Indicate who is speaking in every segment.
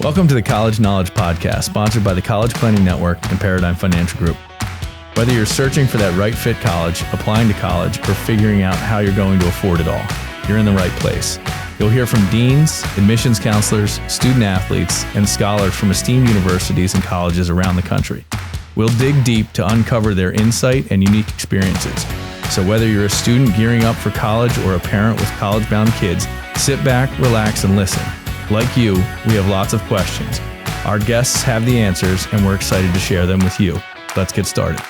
Speaker 1: Welcome to the College Knowledge Podcast, sponsored by the College Planning Network and Paradigm Financial Group. Whether you're searching for that right fit college, applying to college, or figuring out how you're going to afford it all, you're in the right place. You'll hear from deans, admissions counselors, student athletes, and scholars from esteemed universities and colleges around the country. We'll dig deep to uncover their insight and unique experiences. So whether you're a student gearing up for college or a parent with college-bound kids, sit back, relax, and listen. Like you, we have lots of questions. Our guests have the answers, and we're excited to share them with you. Let's get started.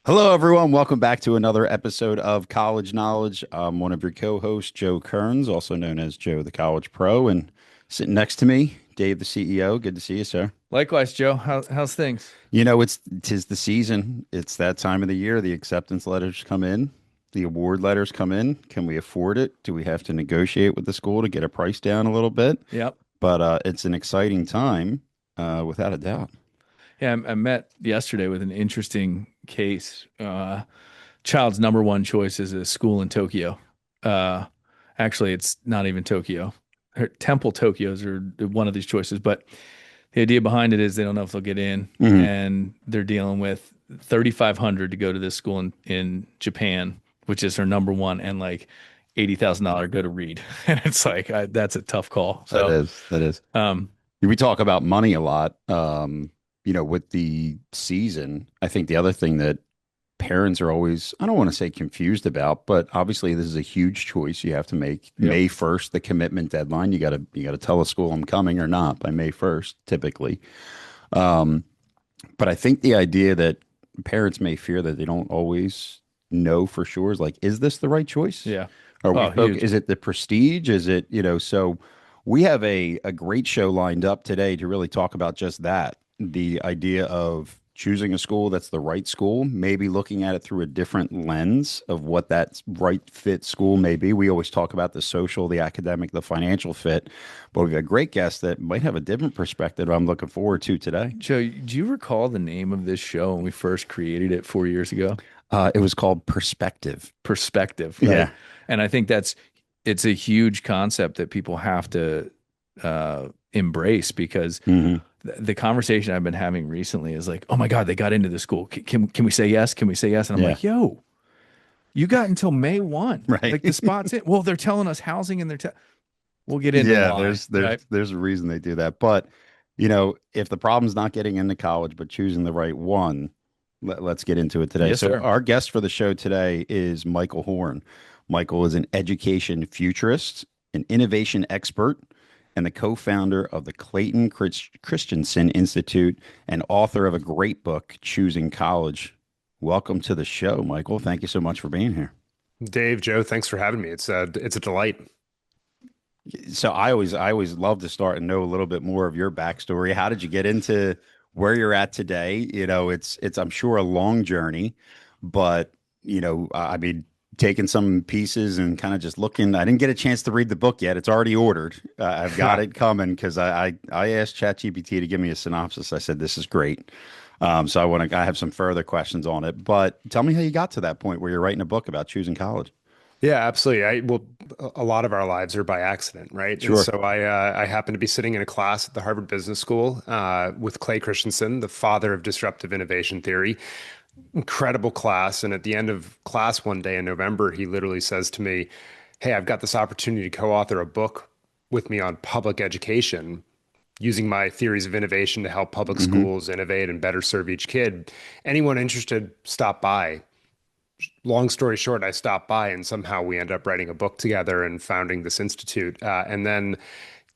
Speaker 2: Hello, everyone. Welcome back to another episode of College Knowledge. I'm one of your co-hosts, Joe Kerns, also known as Joe the College Pro, and sitting next to me, Dave the CEO. Good to see you, sir.
Speaker 1: Likewise, Joe. How's things?
Speaker 2: You know, tis the season. It's that time of the year. The acceptance letters come in. The award letters come in. Can we afford it? Do we have to negotiate with the school to get a price down a little bit?
Speaker 1: Yep.
Speaker 2: But it's an exciting time, without a doubt.
Speaker 1: Yeah, I met yesterday with an interesting case. Child's number one choice is a school in Tokyo. Actually, it's not even Tokyo. Temple Tokyos are one of these choices, but the idea behind it is they don't know if they'll get in, and they're dealing with $3,500 to go to this school in Japan, which is her number one, and like $80,000 go to read. And it's like, that's a tough call. So
Speaker 2: That is. We talk about money a lot. With the season, I think the other thing that parents are always, I don't want to say confused about, but obviously this is a huge choice you have to make. Yep. May 1st, the commitment deadline. You gotta tell a school I'm coming or not by May 1st, typically. But I think the idea that parents may fear that they don't always know for sure is like, is this the right choice?
Speaker 1: Yeah.
Speaker 2: Is it the prestige? Is it, so we have a great show lined up today to really talk about just that. The idea of choosing a school that's the right school, maybe looking at it through a different lens of what that right fit school may be. We always talk about the social, the academic, the financial fit, but we've got great guests that might have a different perspective I'm looking forward to today.
Speaker 1: Joe, do you recall the name of this show when we first created it 4 years ago?
Speaker 2: It was called Perspective.
Speaker 1: Perspective, right? Yeah. And I think it's a huge concept that people have to embrace, because the conversation I've been having recently is like, oh my God, they got into the school. Can we say yes? Can we say yes? And I'm like, yo, you got until May 1.
Speaker 2: Right.
Speaker 1: Like the spot's in. Well, they're telling us housing and we'll get into why.
Speaker 2: There's a reason they do that. But, if the problem's not getting into college, but choosing the right one, let's get into it today.
Speaker 1: Yes,
Speaker 2: so
Speaker 1: sir.
Speaker 2: Our guest for the show today is Michael Horn. Michael is an education futurist, an innovation expert, and the co-founder of the Clayton Christensen Institute and author of a great book, Choosing College. Welcome to the show, Michael. Thank you so much for being here.
Speaker 3: Dave, Joe, thanks for having me. It's a delight.
Speaker 2: So I always love to start and know a little bit more of your backstory. How did you get into where you're at today? It's I'm sure a long journey, but taking some pieces and kind of just looking. I didn't get a chance to read the book yet. It's already ordered. I've got it coming because I asked ChatGPT to give me a synopsis. I said, this is great. So I have some further questions on it, but tell me how you got to that point where you're writing a book about choosing college.
Speaker 3: Yeah, absolutely. A lot of our lives are by accident, right?
Speaker 2: Sure.
Speaker 3: And so I happened to be sitting in a class at the Harvard Business School with Clay Christensen, the father of disruptive innovation theory. Incredible class. And at the end of class one day in November, he literally says to me, hey, I've got this opportunity to co-author a book with me on public education, using my theories of innovation to help public schools innovate and better serve each kid. Anyone interested, stop by. Long story short, I stopped by, and somehow we end up writing a book together and founding this institute. And then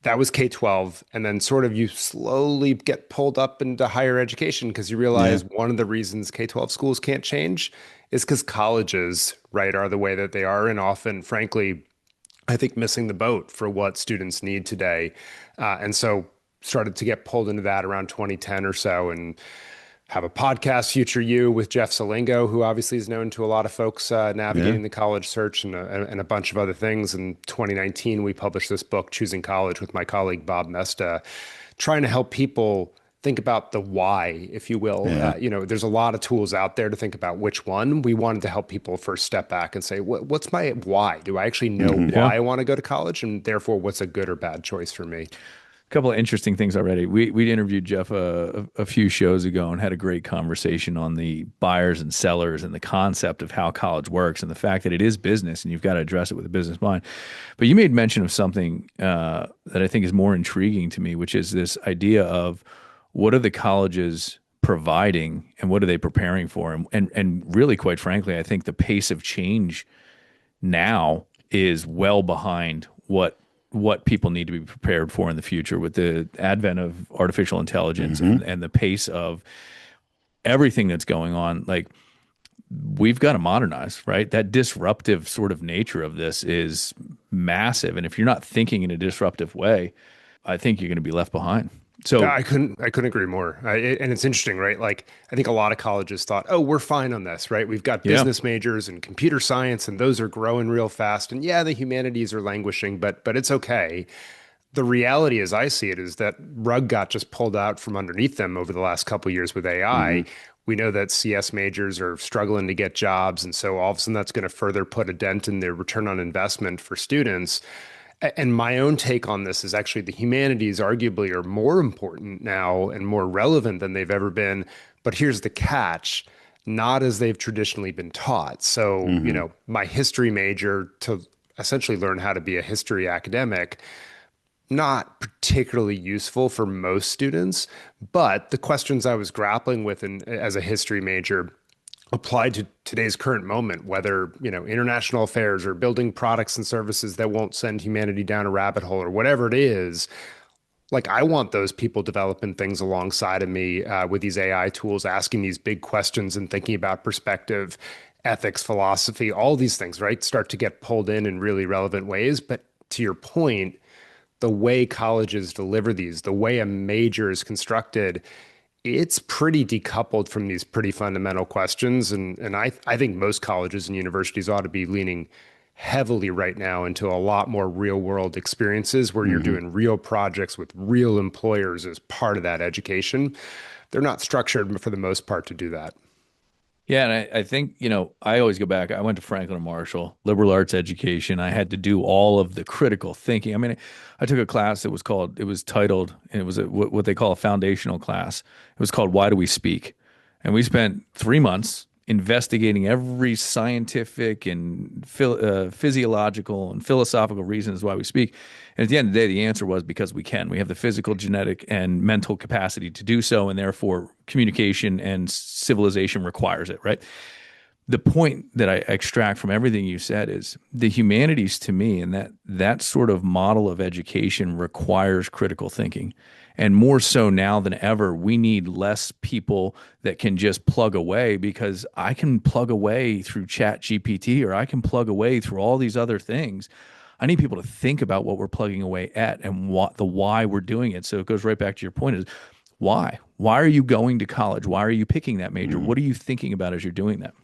Speaker 3: that was K-12. And then sort of you slowly get pulled up into higher education because you realize one of the reasons K-12 schools can't change is because colleges, right, are the way that they are. And often, frankly, I think missing the boat for what students need today. And so started to get pulled into that around 2010 or so, and have a podcast, Future You, with Jeff Salingo, who obviously is known to a lot of folks navigating the college search, and a bunch of other things. In 2019, we published this book, Choosing College, with my colleague Bob Mesta, trying to help people think about the why, if you will.
Speaker 2: Yeah.
Speaker 3: There's a lot of tools out there to think about which one. We wanted to help people first step back and say, what's my why? Do I actually know
Speaker 1: Yeah.
Speaker 3: why I want to go to college? And therefore, what's a good or bad choice for me?
Speaker 1: A couple of interesting things already. We interviewed Jeff a few shows ago and had a great conversation on the buyers and sellers and the concept of how college works and the fact that it is business and you've got to address it with a business mind. But you made mention of something that I think is more intriguing to me, which is this idea of what are the colleges providing and what are they preparing for? And really, quite frankly, I think the pace of change now is well behind what people need to be prepared for in the future with the advent of artificial intelligence and the pace of everything that's going on. Like, we've got to modernize, right? That disruptive sort of nature of this is massive. And if you're not thinking in a disruptive way, I think you're going to be left behind. So
Speaker 3: Yeah, I couldn't agree more. And it's interesting, right? Like, I think a lot of colleges thought, oh, we're fine on this, right? We've got business majors and computer science, and those are growing real fast. And yeah, the humanities are languishing, but it's okay. The reality, as I see it, is that rug got just pulled out from underneath them over the last couple of years with AI. We know that CS majors are struggling to get jobs, and so all of a sudden that's going to further put a dent in their return on investment for students. And my own take on this is actually the humanities arguably are more important now and more relevant than they've ever been. But here's the catch, not as they've traditionally been taught. So, my history major to essentially learn how to be a history academic, not particularly useful for most students, but the questions I was grappling with as a history major applied to today's current moment, whether, international affairs or building products and services that won't send humanity down a rabbit hole or whatever it is. Like, I want those people developing things alongside of me with these AI tools, asking these big questions and thinking about perspective, ethics, philosophy, all these things, right? Start to get pulled in really relevant ways. But to your point, the way colleges deliver these, the way a major is constructed, it's pretty decoupled from these pretty fundamental questions. And I think most colleges and universities ought to be leaning heavily right now into a lot more real world experiences where you're doing real projects with real employers as part of that education. They're not structured for the most part to do that.
Speaker 1: yeah, and I think, I always go back. I went to Franklin and Marshall, liberal arts education. I had to do all of the critical thinking. I mean, I took a class that it was titled, and it was what they call a foundational class. It was called Why Do We Speak? And we spent 3 months investigating every scientific and physiological and philosophical reasons why we speak. And at the end of the day, the answer was because we can. We have the physical, genetic, and mental capacity to do so, and therefore communication and civilization requires it, right? The point that I extract from everything you said is the humanities, to me, and that sort of model of education requires critical thinking. And more so now than ever, we need less people that can just plug away, because I can plug away through Chat GPT or I can plug away through all these other things. I need people to think about what we're plugging away at and why we're doing it. So it goes right back to your point is why? Why are you going to college? Why are you picking that major? What are you thinking about as you're doing that?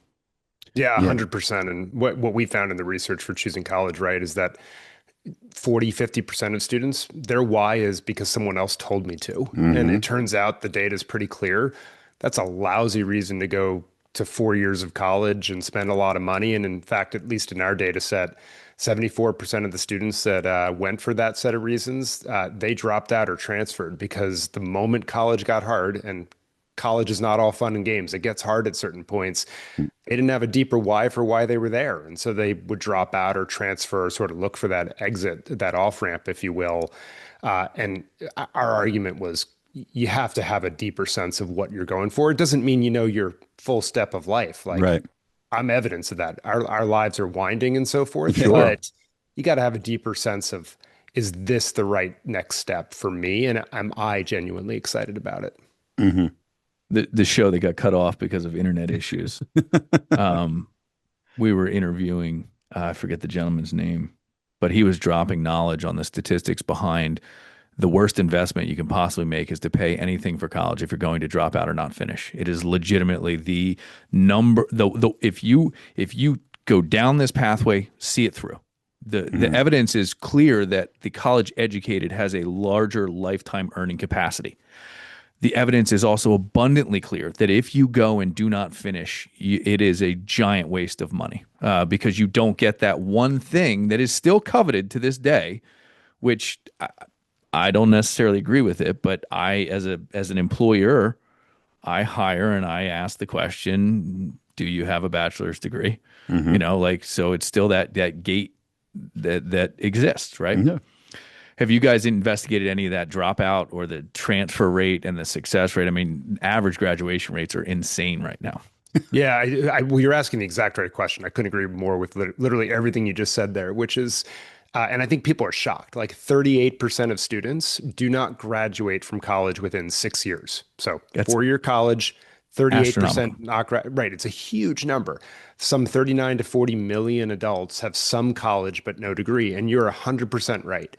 Speaker 3: Yeah, 100%. And what we found in the research for choosing college, right, is that 40-50% of students, their why is because someone else told me to. And it turns out the data is pretty clear. That's a lousy reason to go to 4 years of college and spend a lot of money. And in fact, at least in our data set, 74% of the students that went for that set of reasons, they dropped out or transferred because the moment college got hard, and college is not all fun and games. It gets hard at certain points. They didn't have a deeper why for why they were there. And so they would drop out or transfer or sort of look for that exit, that off ramp, if you will. And our argument was you have to have a deeper sense of what you're going for. It doesn't mean you know your full step of life. Like,
Speaker 2: Right.
Speaker 3: I'm evidence of that. Our lives are winding and so forth.
Speaker 2: Sure.
Speaker 3: But you got to have a deeper sense of, is this the right next step for me? And am I genuinely excited about it?
Speaker 1: The show that got cut off because of internet issues. We were interviewing, I forget the gentleman's name, but he was dropping knowledge on the statistics behind the worst investment you can possibly make is to pay anything for college if you're going to drop out or not finish. It is legitimately the number. If you go down this pathway, see it through. The evidence is clear that the college educated has a larger lifetime earning capacity. the evidence is also abundantly clear that if you go and do not finish, it is a giant waste of money because you don't get that one thing that is still coveted to this day, which I don't necessarily agree with it, but as an employer, I hire and I ask the question, do you have a bachelor's degree?
Speaker 2: Mm-hmm.
Speaker 1: Like, so it's still that gate that exists, right?
Speaker 2: Yeah.
Speaker 1: Have you guys investigated any of that dropout or the transfer rate and the success rate? I mean, average graduation rates are insane right now.
Speaker 3: Yeah, well, you're asking the exact right question. I couldn't agree more with literally everything you just said there, which is, and I think people are shocked. Like 38% of students do not graduate from college within 6 years. So
Speaker 1: That's
Speaker 3: four-year college, 38%
Speaker 1: astronomical.
Speaker 3: not right. It's a huge number. Some 39 to 40 million adults have some college but no degree, and you're 100% right.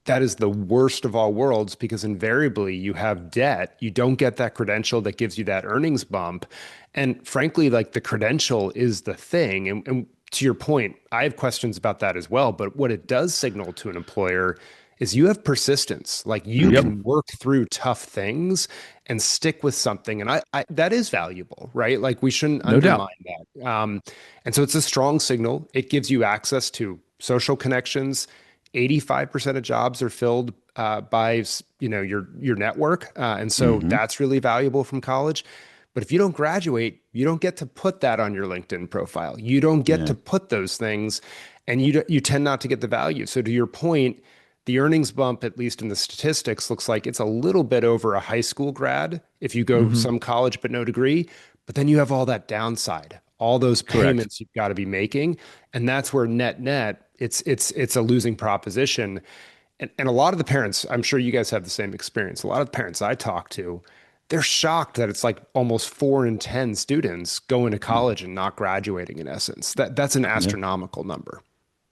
Speaker 3: That is the worst of all worlds because invariably you have debt. You don't get that credential that gives you that earnings bump. And frankly, like the credential is the thing. And to your point, I have questions about that as well. But what it does signal to an employer is you have persistence. Like you
Speaker 1: Yep.
Speaker 3: can work through tough things and stick with something. And I that is valuable, right? Like we shouldn't
Speaker 1: No doubt.
Speaker 3: undermine that. And so it's a strong signal. It gives you access to social connections. 85% of jobs are filled by your network, and so
Speaker 2: Mm-hmm.
Speaker 3: that's really valuable from college. But if you don't graduate, you don't get to put that on your LinkedIn profile. You don't get
Speaker 2: Yeah.
Speaker 3: to put those things, and you tend not to get the value. So to your point, the earnings bump, at least in the statistics, looks like it's a little bit over a high school grad if you go
Speaker 1: Hmm.
Speaker 3: some college but no degree. But then you have all that downside, all those
Speaker 1: Correct.
Speaker 3: payments you've got to be making, and that's where net it's a losing proposition. And a lot of the parents, I'm sure you guys have the same experience. A lot of the parents I talk to, they're shocked that it's like almost 4 in 10 students going to college and not graduating in essence. That's an
Speaker 2: Yeah.
Speaker 3: astronomical number.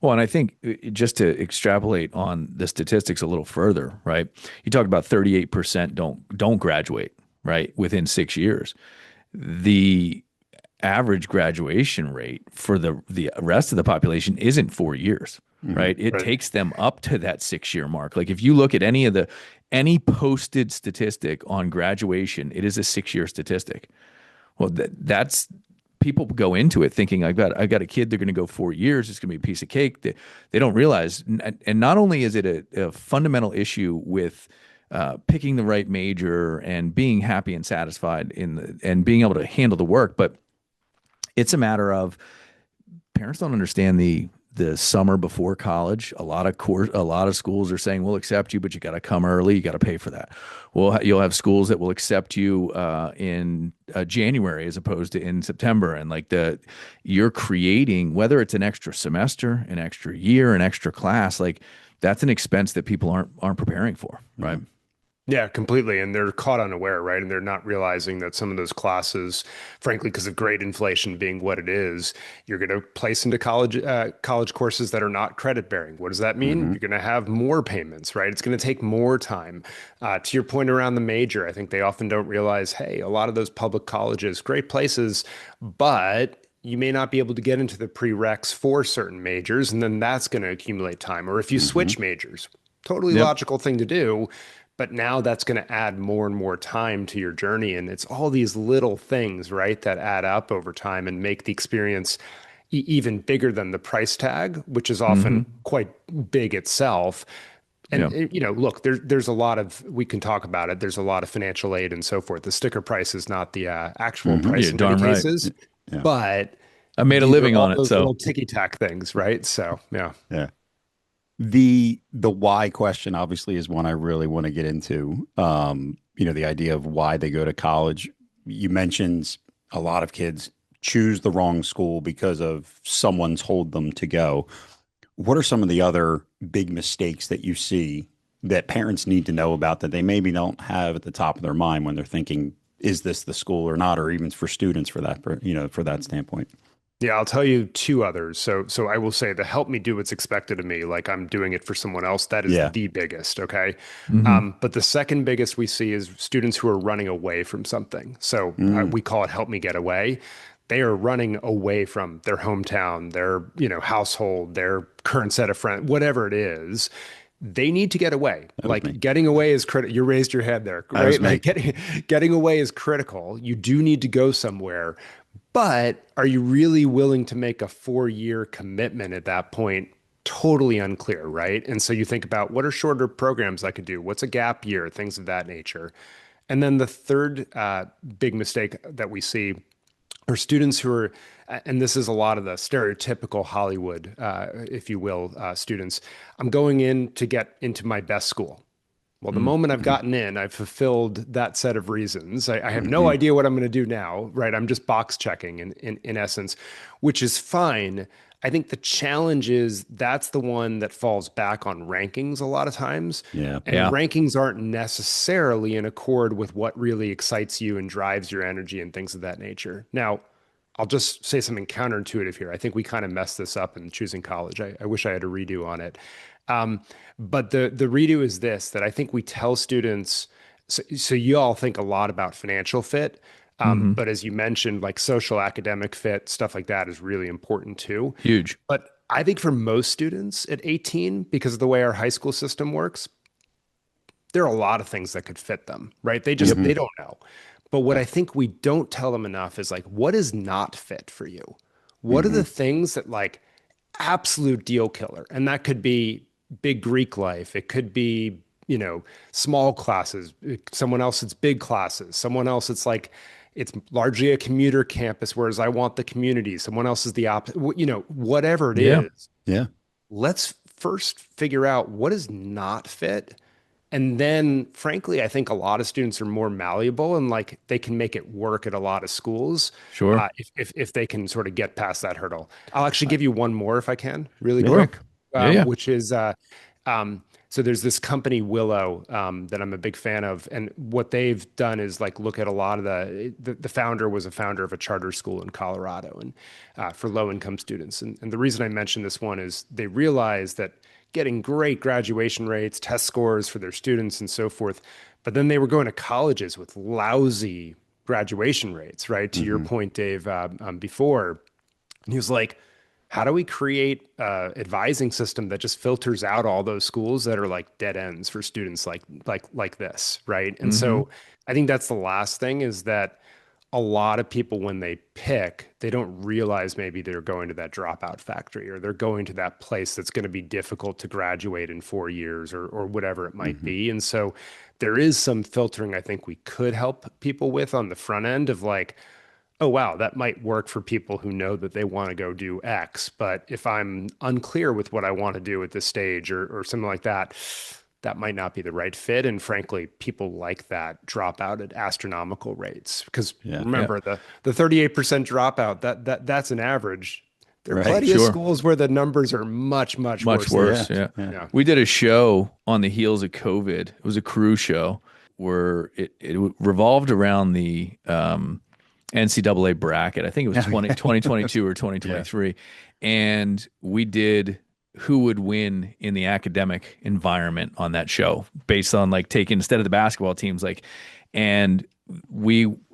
Speaker 1: Well, and I think just to extrapolate on the statistics a little further, right? You talk about 38% don't graduate, right, within 6 years. The average graduation rate for the rest of the population isn't 4 years,
Speaker 2: Mm-hmm.
Speaker 1: right? It
Speaker 3: Right.
Speaker 1: takes them up to that 6 year mark. Like if you look at any posted statistic on graduation, it is a 6 year statistic. Well, that's people go into it thinking I've got a kid, they're going to go 4 years, it's going to be a piece of cake. They don't realize, and not only is it a fundamental issue with picking the right major and being happy and satisfied and being able to handle the work, but it's a matter of parents don't understand the summer before college. A lot of schools are saying we'll accept you, but you got to come early. You got to pay for that. Well, you'll have schools that will accept you in January as opposed to in September, and you're creating, whether it's an extra semester, an extra year, an extra class, like that's an expense that people aren't preparing for, right?
Speaker 3: Yeah, completely. And they're caught unaware, right? And they're not realizing that some of those classes, frankly, because of grade inflation being what it is, you're going to place into college courses that are not credit bearing. What does that mean?
Speaker 2: Mm-hmm.
Speaker 3: You're going to have more payments, right? It's going to take more time. To your point around the major, I think they often don't realize, hey, a lot of those public colleges, great places, but you may not be able to get into the prereqs for certain majors, and then that's going to accumulate time. Or if you
Speaker 2: Mm-hmm.
Speaker 3: switch majors, totally
Speaker 1: Yep.
Speaker 3: logical thing to do. But now that's going to add more and more time to your journey. And it's all these little things, right, that add up over time and make the experience even bigger than the price tag, which is
Speaker 1: Mm-hmm.
Speaker 3: often quite big itself.
Speaker 1: Yeah.
Speaker 3: And look, there's a lot of, we can talk about it. There's a lot of financial aid and so forth. The sticker price is not the actual
Speaker 2: Mm-hmm.
Speaker 3: price
Speaker 1: Yeah,
Speaker 3: in many
Speaker 1: darn right.
Speaker 3: cases,
Speaker 2: Yeah.
Speaker 3: but
Speaker 1: I made a
Speaker 3: these are
Speaker 1: living
Speaker 3: all
Speaker 1: on it,
Speaker 3: those
Speaker 1: so
Speaker 3: little ticky tack things, right? So yeah.
Speaker 2: Yeah. The why question obviously is one I really want to get into. The idea of why they go to college. You mentioned a lot of kids choose the wrong school because of someone told them to go. What are some of the other big mistakes that you see that parents need to know about that they maybe don't have at the top of their mind when they're thinking, is this the school or not, or even for students for that standpoint?
Speaker 3: Yeah, I'll tell you two others. So I will say the help me do what's expected of me, like I'm doing it for someone else. That is
Speaker 2: Yeah.
Speaker 3: the biggest. Okay.
Speaker 1: mhm.
Speaker 3: But the second biggest we see is students who are running away from something. So
Speaker 2: Mm.
Speaker 3: we call it help me get away. They are running away from their hometown, their household, their current set of friends, whatever it is. they need to get away.
Speaker 2: That was me.
Speaker 3: Like getting away is critical. You raised your head there,
Speaker 2: That was
Speaker 3: right?
Speaker 2: me.
Speaker 3: Like getting away is critical. You do need to go somewhere, but are you really willing to make a 4-year commitment at that point? Totally unclear, right? And so you think about what are shorter programs I could do? What's a gap year? Things of that nature. And then the third big mistake that we see are students who are, and this is a lot of the stereotypical Hollywood, if you will, students. I'm going in to get into my best school. Well, the moment I've gotten in, I've fulfilled that set of reasons. I have no idea what I'm going to do now, right? I'm just box checking in essence, which is fine. I think the challenge is that's the one that falls back on rankings a lot of times.
Speaker 2: Yeah.
Speaker 3: And
Speaker 1: Yeah.
Speaker 3: rankings aren't necessarily in accord with what really excites you and drives your energy and things of that nature. Now, I'll just say something counterintuitive here. I think we kind of messed this up in choosing college. I wish I had a redo on it. But the redo is this, that I think we tell students, so you all think a lot about financial fit, but as you mentioned, like social academic fit, stuff like that is really important too.
Speaker 1: Huge.
Speaker 3: But I think for most students at 18, because of the way our high school system works, there are a lot of things that could fit them, right? They just, they don't know. But what I think we don't tell them enough is like, what is not fit for you? What are the things that like absolute deal killer? And that could be big Greek life. It could be, you know, small classes. Someone else, it's big classes. Someone else, it's like, it's largely a commuter campus, whereas I want the community. Someone else is the opposite, you know, whatever it is.
Speaker 2: Yeah.
Speaker 3: Let's first figure out what is not fit. And then, frankly, I think a lot of students are more malleable and like they can make it work at a lot of schools.
Speaker 1: Sure.
Speaker 3: If they can sort of get past that hurdle. I'll actually give you one more if I can, really
Speaker 1: Sure.
Speaker 3: quick,
Speaker 1: Yeah.
Speaker 3: which is so there's this company Willow that I'm a big fan of, and what they've done is like look at a lot of the founder was a founder of a charter school in Colorado and for low income students. And the reason I mention this one is they realized that getting great graduation rates, test scores for their students and so forth. But then they were going to colleges with lousy graduation rates, right? To your point, Dave, before. And he was like, how do we create an advising system that just filters out all those schools that are like dead ends for students like this, right? And so I think that's the last thing is that a lot of people, when they pick, they don't realize maybe they're going to that dropout factory or they're going to that place that's going to be difficult to graduate in 4 years or whatever it might be. And so there is some filtering I think we could help people with on the front end of like, oh, wow, that might work for people who know that they want to go do X. But if I'm unclear with what I want to do at this stage or something like that, that might not be the right fit. And frankly, people like that drop out at astronomical rates. Because remember, the 38% dropout, that's an average. There are plenty of schools where the numbers are much worse.
Speaker 1: Yeah. We did a show on the heels of COVID. It was a crew show where it revolved around the NCAA bracket. I think it was 2022 or 2023. And we did who would win in the academic environment on that show based on like taking instead of the basketball teams, like, and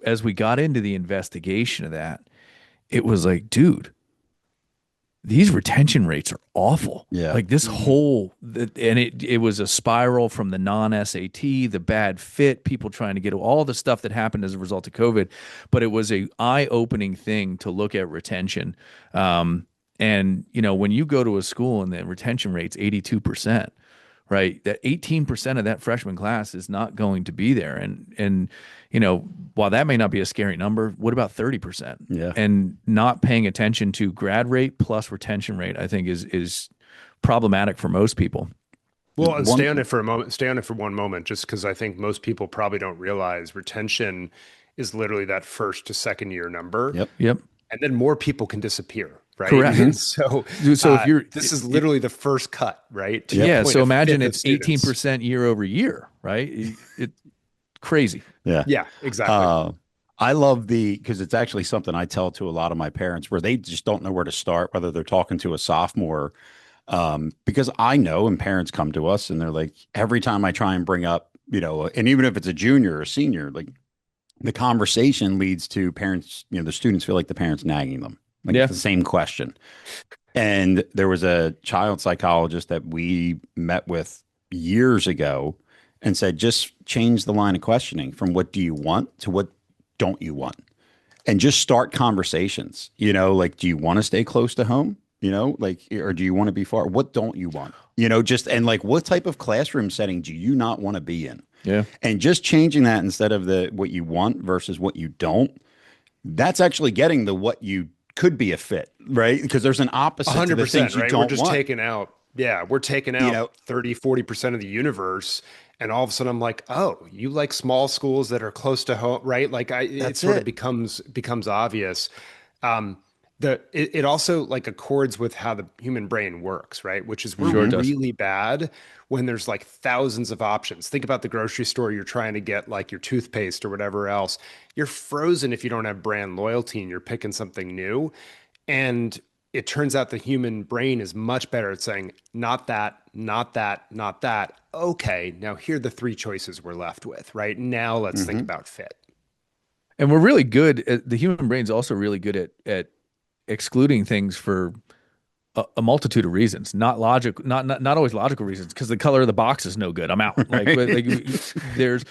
Speaker 1: as we got into the investigation of that, it was like, dude, these retention rates are awful.
Speaker 2: Yeah.
Speaker 1: Like this whole, and it was a spiral from the non-SAT, the bad fit, people trying to get all the stuff that happened as a result of COVID. But it was a eye-opening thing to look at retention. And, you know, when you go to a school and the retention rate's 82%, right, that 18% of that freshman class is not going to be there. And you know, while that may not be a scary number, what about 30%?
Speaker 2: Yeah.
Speaker 1: And not paying attention to grad rate plus retention rate, I think is problematic for most people.
Speaker 3: Well, and stay on it for a moment. Stay on it for one moment, just because I think most people probably don't realize retention is literally that first to second year number.
Speaker 1: Yep.
Speaker 3: And then more people can disappear. Right.
Speaker 1: Correct.
Speaker 3: And so
Speaker 1: if
Speaker 3: this is literally the first cut, right?
Speaker 1: So imagine it's 18% year over year, right? It crazy.
Speaker 3: Yeah, exactly.
Speaker 2: I love because it's actually something I tell to a lot of my parents where they just don't know where to start, whether they're talking to a sophomore, because I know, and parents come to us and they're like, every time I try and bring up, you know, and even if it's a junior or senior, like the conversation leads to parents, you know, the students feel like the parents nagging them. Like it's the same question. And there was a child psychologist that we met with years ago and said, just change the line of questioning from what do you want to what don't you want? And just start conversations, like, do you want to stay close to home? Like, or do you want to be far? What don't you want? And like, what type of classroom setting do you not want to be in?
Speaker 1: Yeah.
Speaker 2: And just changing that instead of the what you want versus what you don't, that's actually getting the what you could be a fit, right? Because there's an opposite to the
Speaker 3: 100%,
Speaker 2: things you
Speaker 3: right? We're
Speaker 2: don't
Speaker 3: just
Speaker 2: want.
Speaker 3: taking out, yeah, we're taking
Speaker 2: You
Speaker 3: out
Speaker 2: know,
Speaker 3: 30, 40% of the universe. And all of a sudden I'm like, oh, you like small schools that are close to home, right? Like it
Speaker 2: that's
Speaker 3: sort of
Speaker 2: it.
Speaker 3: becomes obvious. Um, it also like accords with how the human brain works, right? Which is we're
Speaker 1: Sure it does.
Speaker 3: really bad when there's like thousands of options. Think about the grocery store, you're trying to get like your toothpaste or whatever else. You're frozen if you don't have brand loyalty and you're picking something new. And it turns out the human brain is much better at saying, not that, not that, not that. Okay, now here are the three choices we're left with, right? Now let's think
Speaker 2: Hmm.
Speaker 3: about fit.
Speaker 1: And we're really good at, the human brain's also really good at excluding things for a multitude of reasons, not always logical reasons, because the color of the box is no good. I'm out. Like
Speaker 2: Right.
Speaker 1: there's,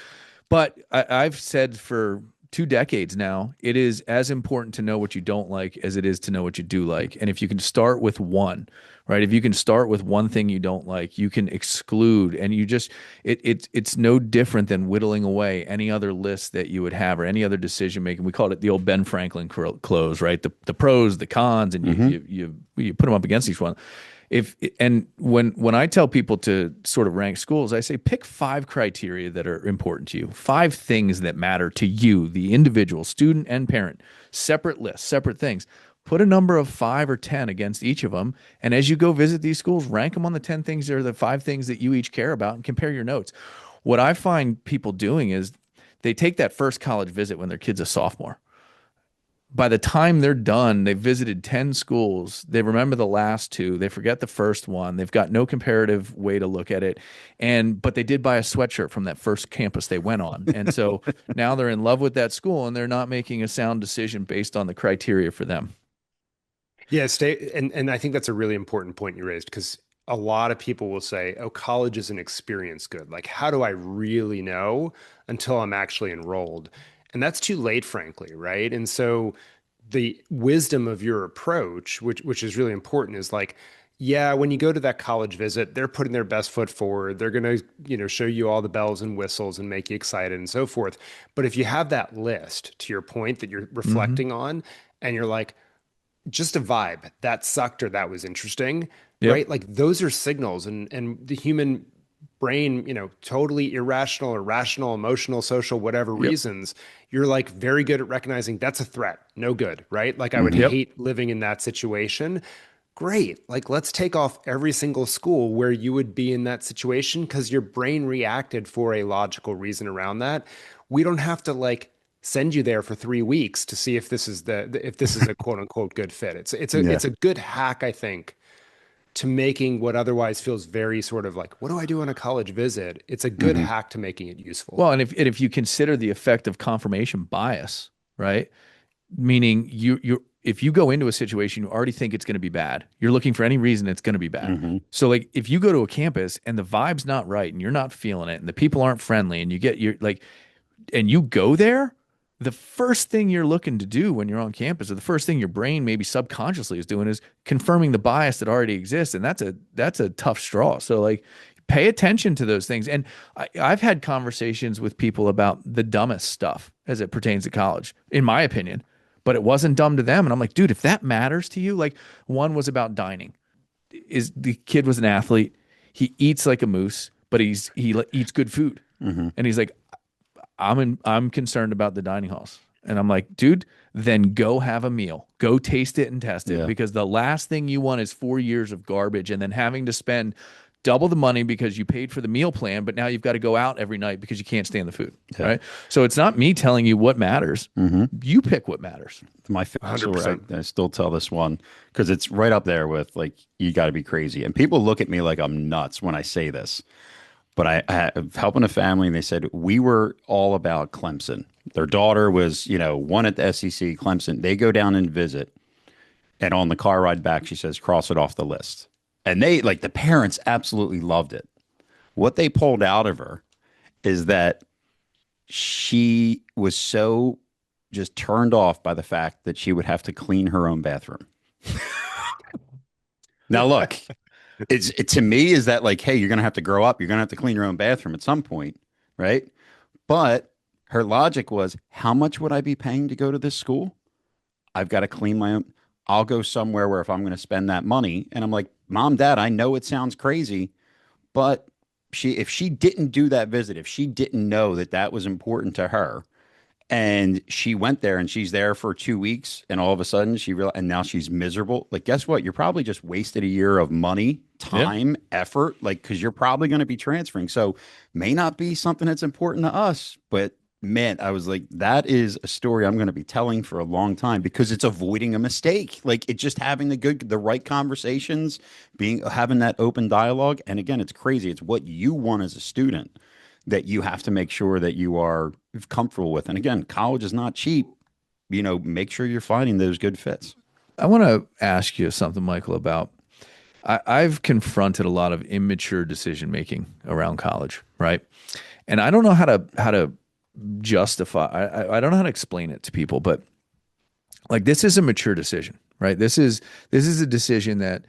Speaker 1: but I've said for 2 decades now, it is as important to know what you don't like as it is to know what you do like. And if you can start with one, right? If you can start with one thing you don't like, you can exclude, and you just it's no different than whittling away any other list that you would have or any other decision making. We called it the old Ben Franklin close, right? The pros, the cons, and
Speaker 2: Hmm.
Speaker 1: you put them up against each one. If and when I tell people to sort of rank schools, I say pick 5 criteria that are important to you, 5 things that matter to you, the individual, student and parent, separate lists, separate things. Put a number of 5 or 10 against each of them, and as you go visit these schools, rank them on the 10 things or the 5 things that you each care about, and compare your notes. What I find people doing is they take that first college visit when their kid's a sophomore. By the time they're done, they've visited 10 schools. They remember the last two. They forget the first one. They've got no comparative way to look at it. But they did buy a sweatshirt from that first campus they went on. And so now they're in love with that school and they're not making a sound decision based on the criteria for them.
Speaker 3: Yeah, stay and I think that's a really important point you raised because a lot of people will say, "Oh, college is an experience good." Like, how do I really know until I'm actually enrolled? And that's too late, frankly, right? And so the wisdom of your approach, which is really important, is like, yeah, when you go to that college visit, they're putting their best foot forward. They're going to, show you all the bells and whistles and make you excited and so forth. But if you have that list, to your point, that you're
Speaker 1: Hmm.
Speaker 3: reflecting on, and you're like, just a vibe that sucked or that was interesting,
Speaker 1: Yep.
Speaker 3: right? Like those are signals, and the human brain, totally irrational or rational, emotional, social, whatever
Speaker 1: Yep.
Speaker 3: reasons, you're like very good at recognizing that's a threat, no good, right? Like I would
Speaker 2: Hmm.
Speaker 1: Yep.
Speaker 3: hate living in that situation. Great. Like let's take off every single school where you would be in that situation because your brain reacted for a logical reason around that. We don't have to like send you there for 3 weeks to see if this is if this is a quote unquote good fit.
Speaker 2: Yeah.
Speaker 3: It's a good hack, I think, to making what otherwise feels very sort of like, what do I do on a college visit? It's a good
Speaker 2: Hmm.
Speaker 3: hack to making it useful.
Speaker 1: Well, and if you consider the effect of confirmation bias, right? Meaning you if you go into a situation you already think it's going to be bad, you're looking for any reason it's going to be bad.
Speaker 2: Hmm.
Speaker 1: So like if you go to a campus and the vibe's not right and you're not feeling it and the people aren't friendly and you get your like and you go there, the first thing you're looking to do when you're on campus, or the first thing your brain maybe subconsciously is doing, is confirming the bias that already exists, and that's a tough straw. So like, pay attention to those things. And I've had conversations with people about the dumbest stuff as it pertains to college, in my opinion, but it wasn't dumb to them. And I'm like, dude, if that matters to you, like one was about dining. Is the kid was an athlete, he eats like a moose, but he eats good food,
Speaker 2: Hmm.
Speaker 1: and he's like, I'm concerned about the dining halls. And I'm like, dude, then go have a meal. Go taste it and test it,
Speaker 2: Yeah.
Speaker 1: because the last thing you want is 4 years of garbage and then having to spend double the money because you paid for the meal plan, but now you've got to go out every night because you can't stand the food.
Speaker 2: Yeah.
Speaker 1: Right. So it's not me telling you what matters.
Speaker 2: Hmm.
Speaker 1: You pick what matters.
Speaker 2: My favorite story,
Speaker 3: 100%.
Speaker 2: I still tell this one because it's right up there with like, you got to be crazy. And people look at me like I'm nuts when I say this. But I helping a family, and they said we were all about Clemson. Their daughter was, one at the SEC, Clemson. They go down and visit, and on the car ride back, she says, "Cross it off the list." And they like the parents absolutely loved it. What they pulled out of her is that she was so just turned off by the fact that she would have to clean her own bathroom. Now, look, to me is that like, hey, you're gonna have to grow up. You're gonna have to clean your own bathroom at some point, right? But her logic was, how much would I be paying to go to this school? I've got to clean my own. I'll go somewhere where if I'm going to spend that money, and I'm like, Mom, Dad, I know it sounds crazy, but if she didn't do that visit, if she didn't know that that was important to her, and she went there and she's there for 2 weeks, and all of a sudden she realized, and now she's miserable. Like, guess what? You're probably just wasted a year of money,
Speaker 1: Yeah.
Speaker 2: time, effort, like, because you're probably going to be transferring. So, may not be something that's important to us, but man, I was like, that is a story I'm going to be telling for a long time because it's avoiding a mistake. Like, it's just having the right conversations, having that open dialogue. And again, it's crazy. It's what you want as a student that you have to make sure that you are comfortable with. And again, college is not cheap. Make sure you're finding those good fits.
Speaker 1: I want to ask you something, Michael, about I've confronted a lot of immature decision making around college, right? And I don't know how to justify. I don't know how to explain it to people, but like this is a mature decision, right? This is a decision that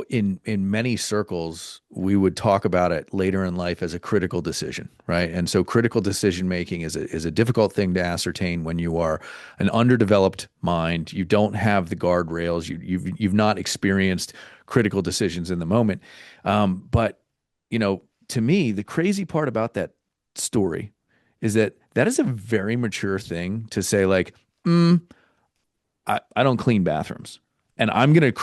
Speaker 1: in many circles we would talk about it later in life as a critical decision, right? And so critical decision making is a difficult thing to ascertain when you are an underdeveloped mind. You don't have the guardrails. You've not experienced critical decisions in the moment. But to me, the crazy part about that story is that is a very mature thing to say, like, I don't clean bathrooms. And I'm gonna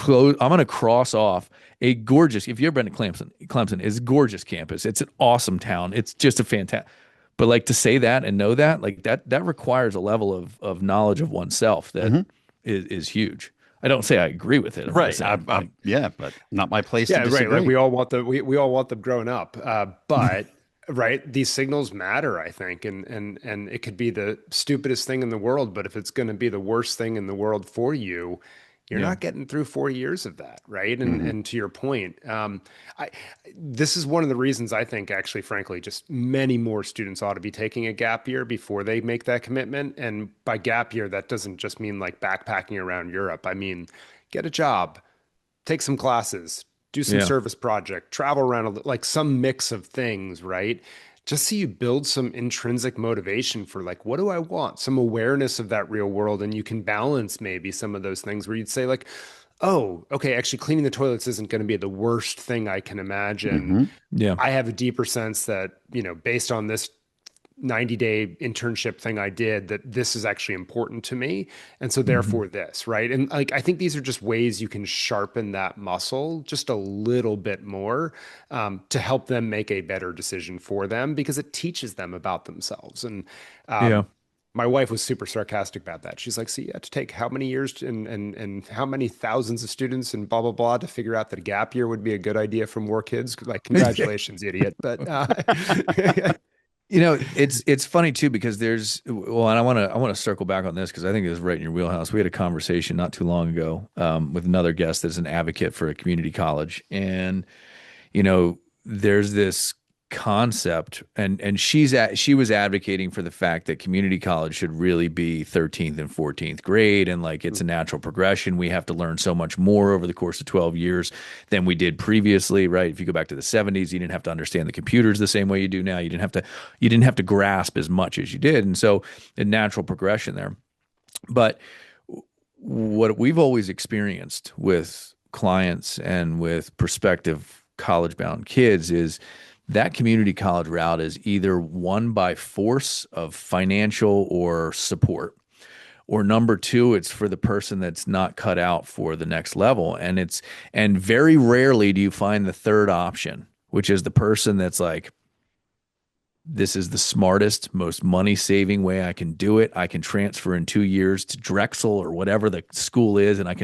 Speaker 1: cross off a gorgeous, if you've ever been to Clemson is a gorgeous campus. It's an awesome town. It's just a fantastic, but like to say that and know that, like that requires a level of knowledge of oneself that is huge. I don't say I agree with it.
Speaker 2: Right. Yeah, but not my place to
Speaker 3: Yeah, right.
Speaker 2: disagree.
Speaker 3: Like we all want them growing up. But right, these signals matter, I think, and it could be the stupidest thing in the world, but if it's going to be the worst thing in the world for you, you're
Speaker 1: Yeah.
Speaker 3: not getting through 4 years of that, right? And to your point, this is one of the reasons I think, actually, frankly, just many more students ought to be taking a gap year before they make that commitment. And by gap year, that doesn't just mean like backpacking around Europe. I mean, get a job, take some classes, do some
Speaker 1: Yeah.
Speaker 3: service project, travel around, like some mix of things, right? Just so you build some intrinsic motivation for like, what do I want? Some awareness of that real world. And you can balance maybe some of those things where you'd say like, oh, okay, actually cleaning the toilets isn't going to be the worst thing I can imagine.
Speaker 2: Mhm.
Speaker 1: Yeah.
Speaker 3: I have a deeper sense that, based on this 90-day internship thing I did, that this is actually important to me. And so therefore this, right? And like, I think these are just ways you can sharpen that muscle just a little bit more, to help them make a better decision for them because it teaches them about themselves. And,
Speaker 1: Yeah.
Speaker 3: my wife was super sarcastic about that. She's like, so you had to take how many years and how many thousands of students and blah, blah, blah to figure out that a gap year would be a good idea for more kids? Like, congratulations, idiot. But,
Speaker 1: It's funny too because and I want to circle back on this because I think it was right in your wheelhouse. We had a conversation not too long ago with another guest that's an advocate for a community college, and there's this concept, and she was advocating for the fact that community college should really be 13th and 14th grade, and like it's a natural progression. We have to learn so much more over the course of 12 years than we did previously, right? If you go back to the 70s, you didn't have to understand the computers the same way you do now. You didn't have to grasp as much as you did, and so a natural progression there. But what we've always experienced with clients and with prospective college bound kids is that community college route is either won by force of financial or support, or number two, it's for the person that's not cut out for the next level. And very rarely do you find the third option, which is the person that's like, this is the smartest, most money saving way I can do it. I can transfer in 2 years to Drexel or whatever the school is, and I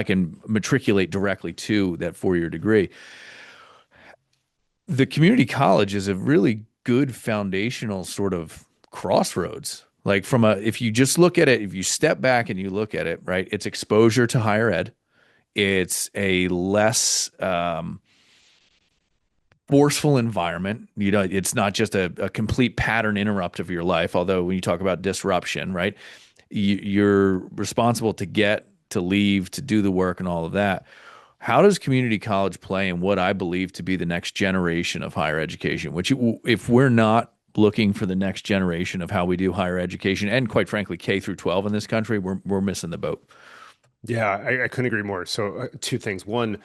Speaker 1: can matriculate directly to that 4-year degree. The community college is a really good foundational sort of crossroads. Like if you just look at it, if you step back and you look at it, right, it's exposure to higher ed. It's a less forceful environment. It's not just a complete pattern interrupt of your life. Although when you talk about disruption, right, you're responsible to leave, to do the work and all of that. How does community college play in what I believe to be the next generation of higher education? Which, if we're not looking for the next generation of how we do higher education, and quite frankly, K through 12 in this country, we're missing the boat.
Speaker 3: Yeah, I couldn't agree more. So, two things. One,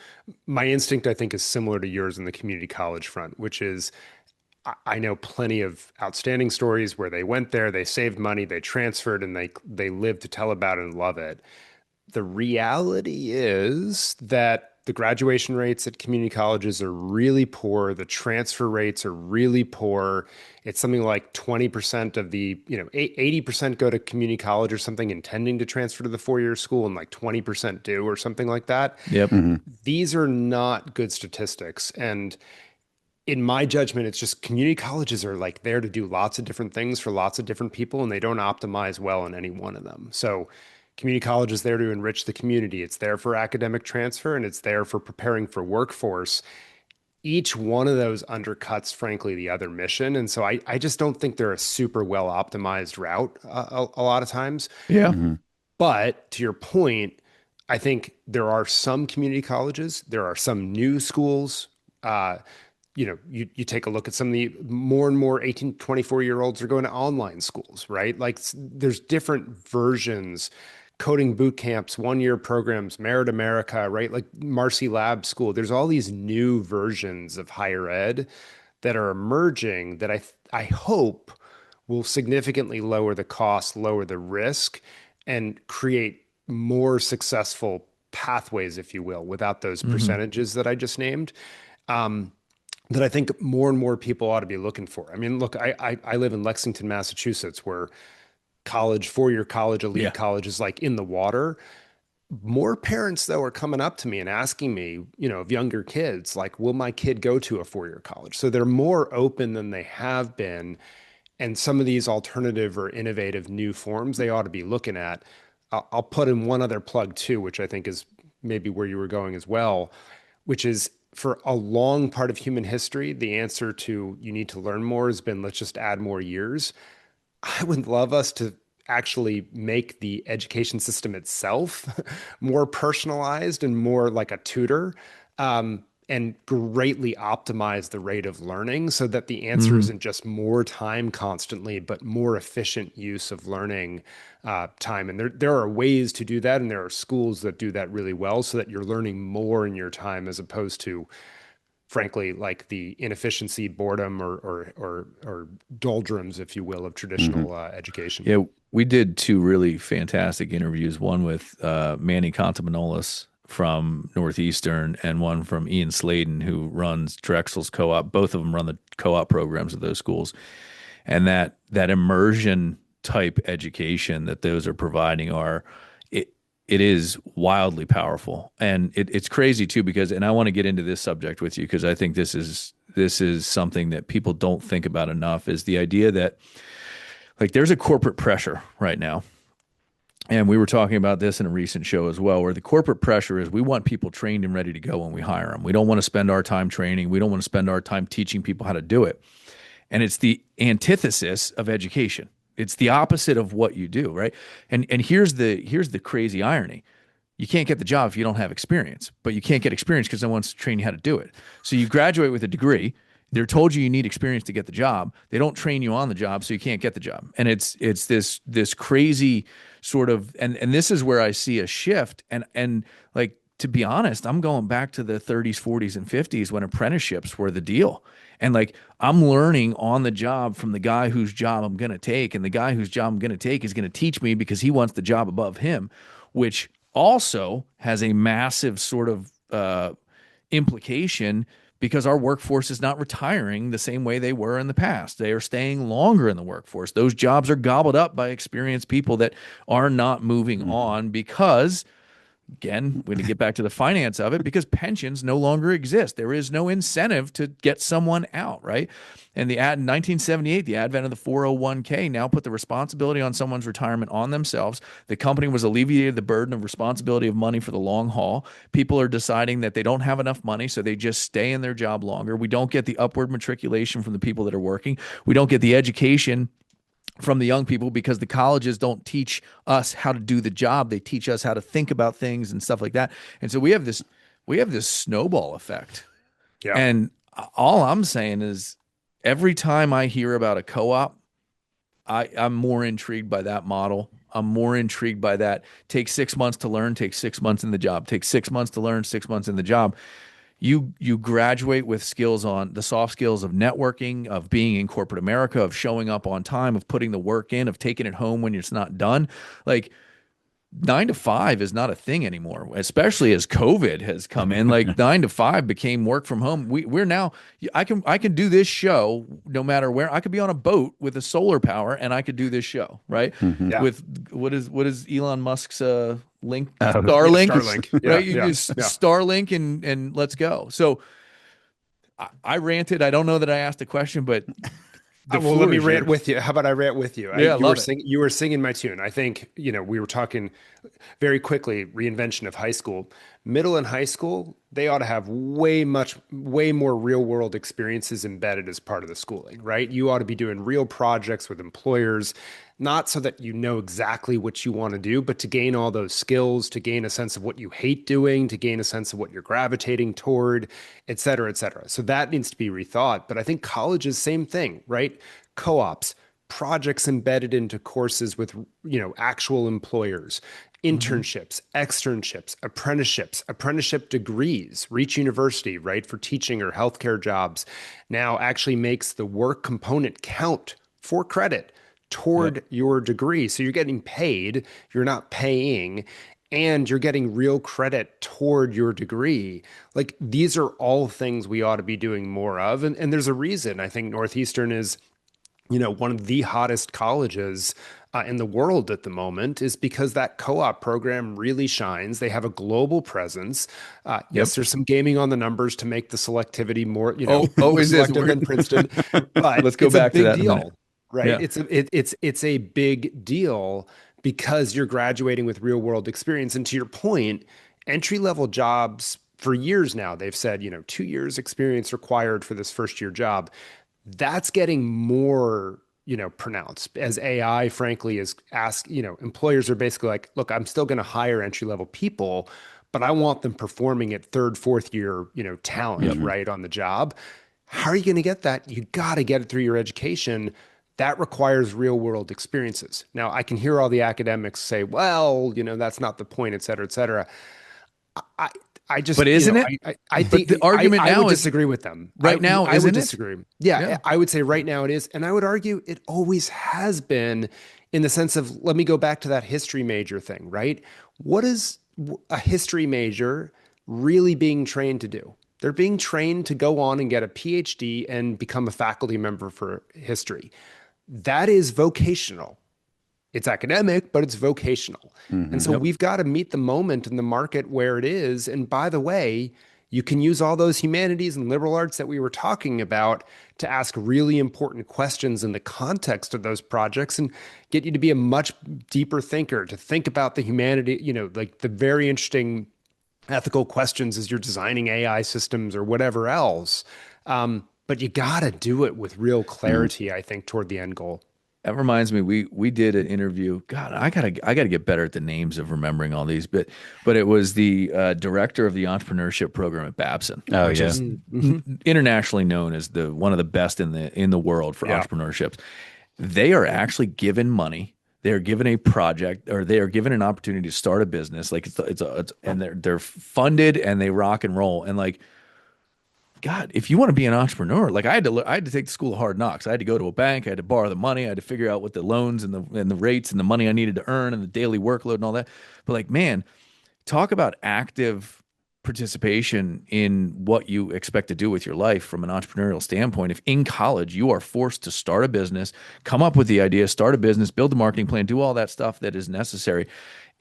Speaker 3: my instinct, I think, is similar to yours in the community college front, which is I know plenty of outstanding stories where they went there, they saved money, they transferred, and they lived to tell about it and love it. The reality is that the graduation rates at community colleges are really poor. The transfer rates are really poor. It's something like 20% of the, 80% go to community college or something intending to transfer to the four-year school, and like 20% do or something like that.
Speaker 1: Yep.
Speaker 3: These are not good statistics. And in my judgment, it's just community colleges are like there to do lots of different things for lots of different people, and they don't optimize well in any one of them. So community college is there to enrich the community. It's there for academic transfer, and it's there for preparing for workforce. Each one of those undercuts, frankly, the other mission. And so I just don't think they're a super well optimized route a lot of times.
Speaker 1: Yeah.
Speaker 3: But to your point, I think there are some community colleges, there are some new schools. You take a look at some of the more and more 18, 24-year-olds are going to online schools, right? Like there's different versions, coding boot camps, one-year programs, Merit America, right? Like Marcy Lab School. There's all these new versions of higher ed that are emerging that I hope will significantly lower the cost, lower the risk, and create more successful pathways, if you will, without those percentages that I just named. That I think more and more people ought to be looking for. I mean, look, I live in Lexington, Massachusetts, where four-year college, elite college is like in the water. More parents, though, are coming up to me and asking me, of younger kids, like, will my kid go to a four-year college? So they're more open than they have been. And some of these alternative or innovative new forms they ought to be looking at. I'll put in one other plug too, which I think is maybe where you were going as well, which is for a long part of human history, the answer to you need to learn more has been let's just add more years. I would love us to actually make the education system itself more personalized and more like a tutor, and greatly optimize the rate of learning so that the answer isn't just more time constantly, but more efficient use of learning time. And there are ways to do that, and there are schools that do that really well so that you're learning more in your time as opposed to, frankly, like the inefficiency, boredom, or doldrums, if you will, of traditional education.
Speaker 1: Yeah, we did two really fantastic interviews, one with Manny Contamanolis from Northeastern and one from Ian Sladen, who runs Drexel's co-op. Both of them run the co-op programs of those schools. And that immersion type education that those are providing it is wildly powerful. And it's crazy too, because, and I want to get into this subject with you because I think this is something that people don't think about enough, is the idea that like there's a corporate pressure right now. And we were talking about this in a recent show as well, where the corporate pressure is we want people trained and ready to go when we hire them. We don't want to spend our time training. We don't want to spend our time teaching people how to do it. And it's the antithesis of education. It's the opposite of what you do, right? And here's the crazy irony. You can't get the job if you don't have experience, but you can't get experience because no one's trained you how to do it. So you graduate with a degree. They're told you need experience to get the job. They don't train you on the job, so you can't get the job. And it's this crazy sort of, and this is where I see a shift. And like, to be honest, I'm going back to the 30s, 40s, and 50s when apprenticeships were the deal. And like, I'm learning on the job from the guy whose job I'm going to take, and the guy whose job I'm going to take is going to teach me because he wants the job above him, which also has a massive sort of implication, because our workforce is not retiring the same way they were in the past. They are staying longer in the workforce. Those jobs are gobbled up by experienced people that are not moving on because again, we're going to get back to the finance of it, because pensions no longer exist. There is no incentive to get someone out, right? And in 1978, the advent of the 401k now put the responsibility on someone's retirement on themselves. The company was alleviated the burden of responsibility of money for the long haul. People are deciding that they don't have enough money, so they just stay in their job longer. We don't get the upward matriculation from the people that are working. We don't get the education from the young people, because the colleges don't teach us how to do the job. They teach us how to think about things and stuff like that. And so we have this snowball effect.
Speaker 3: Yeah.
Speaker 1: And all I'm saying is, every time I hear about a co-op, I'm more intrigued by that model. I'm more intrigued by that. Take 6 months to learn, take 6 months in the job. Take 6 months to learn, 6 months in the job. You graduate with skills on the soft skills of networking, of being in corporate America, of showing up on time, of putting the work in, of taking it home when it's not done. Like, 9 to 5 is not a thing anymore, especially as COVID has come in. Like 9 to 5 became work from home. We're now, I can do this show no matter where. I could be on a boat with a solar power and I could do this show, right?
Speaker 2: Yeah.
Speaker 1: With what is Elon Musk's link? Starlink.
Speaker 3: Starlink.
Speaker 1: Right? You use Starlink and let's go. So I ranted. I don't know that I asked a question, but
Speaker 3: well, let me rant with you. How about I rant with you?
Speaker 1: Yeah,
Speaker 3: you were singing my tune. I think, we were talking very quickly, reinvention of high school. Middle and high school, they ought to have way more real world experiences embedded as part of the schooling, right? You ought to be doing real projects with employers, not so that you know exactly what you want to do, but to gain all those skills, to gain a sense of what you hate doing, to gain a sense of what you're gravitating toward, et cetera, et cetera. So that needs to be rethought. But I think college is same thing, right? Co-ops, projects embedded into courses with, actual employers, internships, externships, apprenticeship degrees. Reach University, right, for teaching or healthcare jobs, now actually makes the work component count for credit toward your degree. So you're getting paid, you're not paying, and you're getting real credit toward your degree. Like, these are all things we ought to be doing more of. And there's a reason. I think Northeastern is, one of the hottest colleges in the world at the moment, is because that co-op program really shines. They have a global presence. Yes, there's some gaming on the numbers to make the selectivity more,
Speaker 1: always
Speaker 3: selective than Princeton. But
Speaker 1: let's go back to that
Speaker 3: deal. Right.
Speaker 1: Yeah.
Speaker 3: It's a big deal because you're graduating with real world experience. And to your point, entry level jobs for years now, they've said, 2 years experience required for this first year job. That's getting more, pronounced as AI, frankly, is employers are basically like, look, I'm still going to hire entry level people, but I want them performing at third, fourth year, talent, right, on the job. How are you going to get that? You got to get it through your education. That requires real world experiences. Now, I can hear all the academics say, well, that's not the point, et cetera, et cetera. I just,
Speaker 1: but isn't it?
Speaker 3: I think
Speaker 1: the argument
Speaker 3: I
Speaker 1: now
Speaker 3: would
Speaker 1: is
Speaker 3: disagree with them.
Speaker 1: Right now,
Speaker 3: I
Speaker 1: isn't
Speaker 3: would
Speaker 1: it?
Speaker 3: disagree. Yeah, I would say right now it is. And I would argue it always has been, in the sense of, let me go back to that history major thing, right? What is a history major really being trained to do? They're being trained to go on and get a PhD and become a faculty member for history. That is vocational. It's academic, but it's vocational. And so we've got to meet the moment in the market where it is. And by the way, you can use all those humanities and liberal arts that we were talking about to ask really important questions in the context of those projects and get you to be a much deeper thinker, to think about the humanity, like the very interesting ethical questions as you're designing AI systems or whatever else. But you got to do it with real clarity, I think, toward the end goal.
Speaker 1: That reminds me, we did an interview. God, I gotta get better at the names of remembering all these. But it was the director of the entrepreneurship program at Babson, which is internationally known as one of the best in the world for entrepreneurships. They are actually given money. They are given a project, or they are given an opportunity to start a business. Like and they're funded and they rock and roll. And like, God, if you want to be an entrepreneur, like I had to take the school of hard knocks. I had to go to a bank. I had to borrow the money. I had to figure out what the loans and the rates and the money I needed to earn and the daily workload and all that. But like, man, talk about active participation in what you expect to do with your life from an entrepreneurial standpoint. If in college you are forced to start a business, come up with the idea, start a business, build the marketing plan, do all that stuff that is necessary.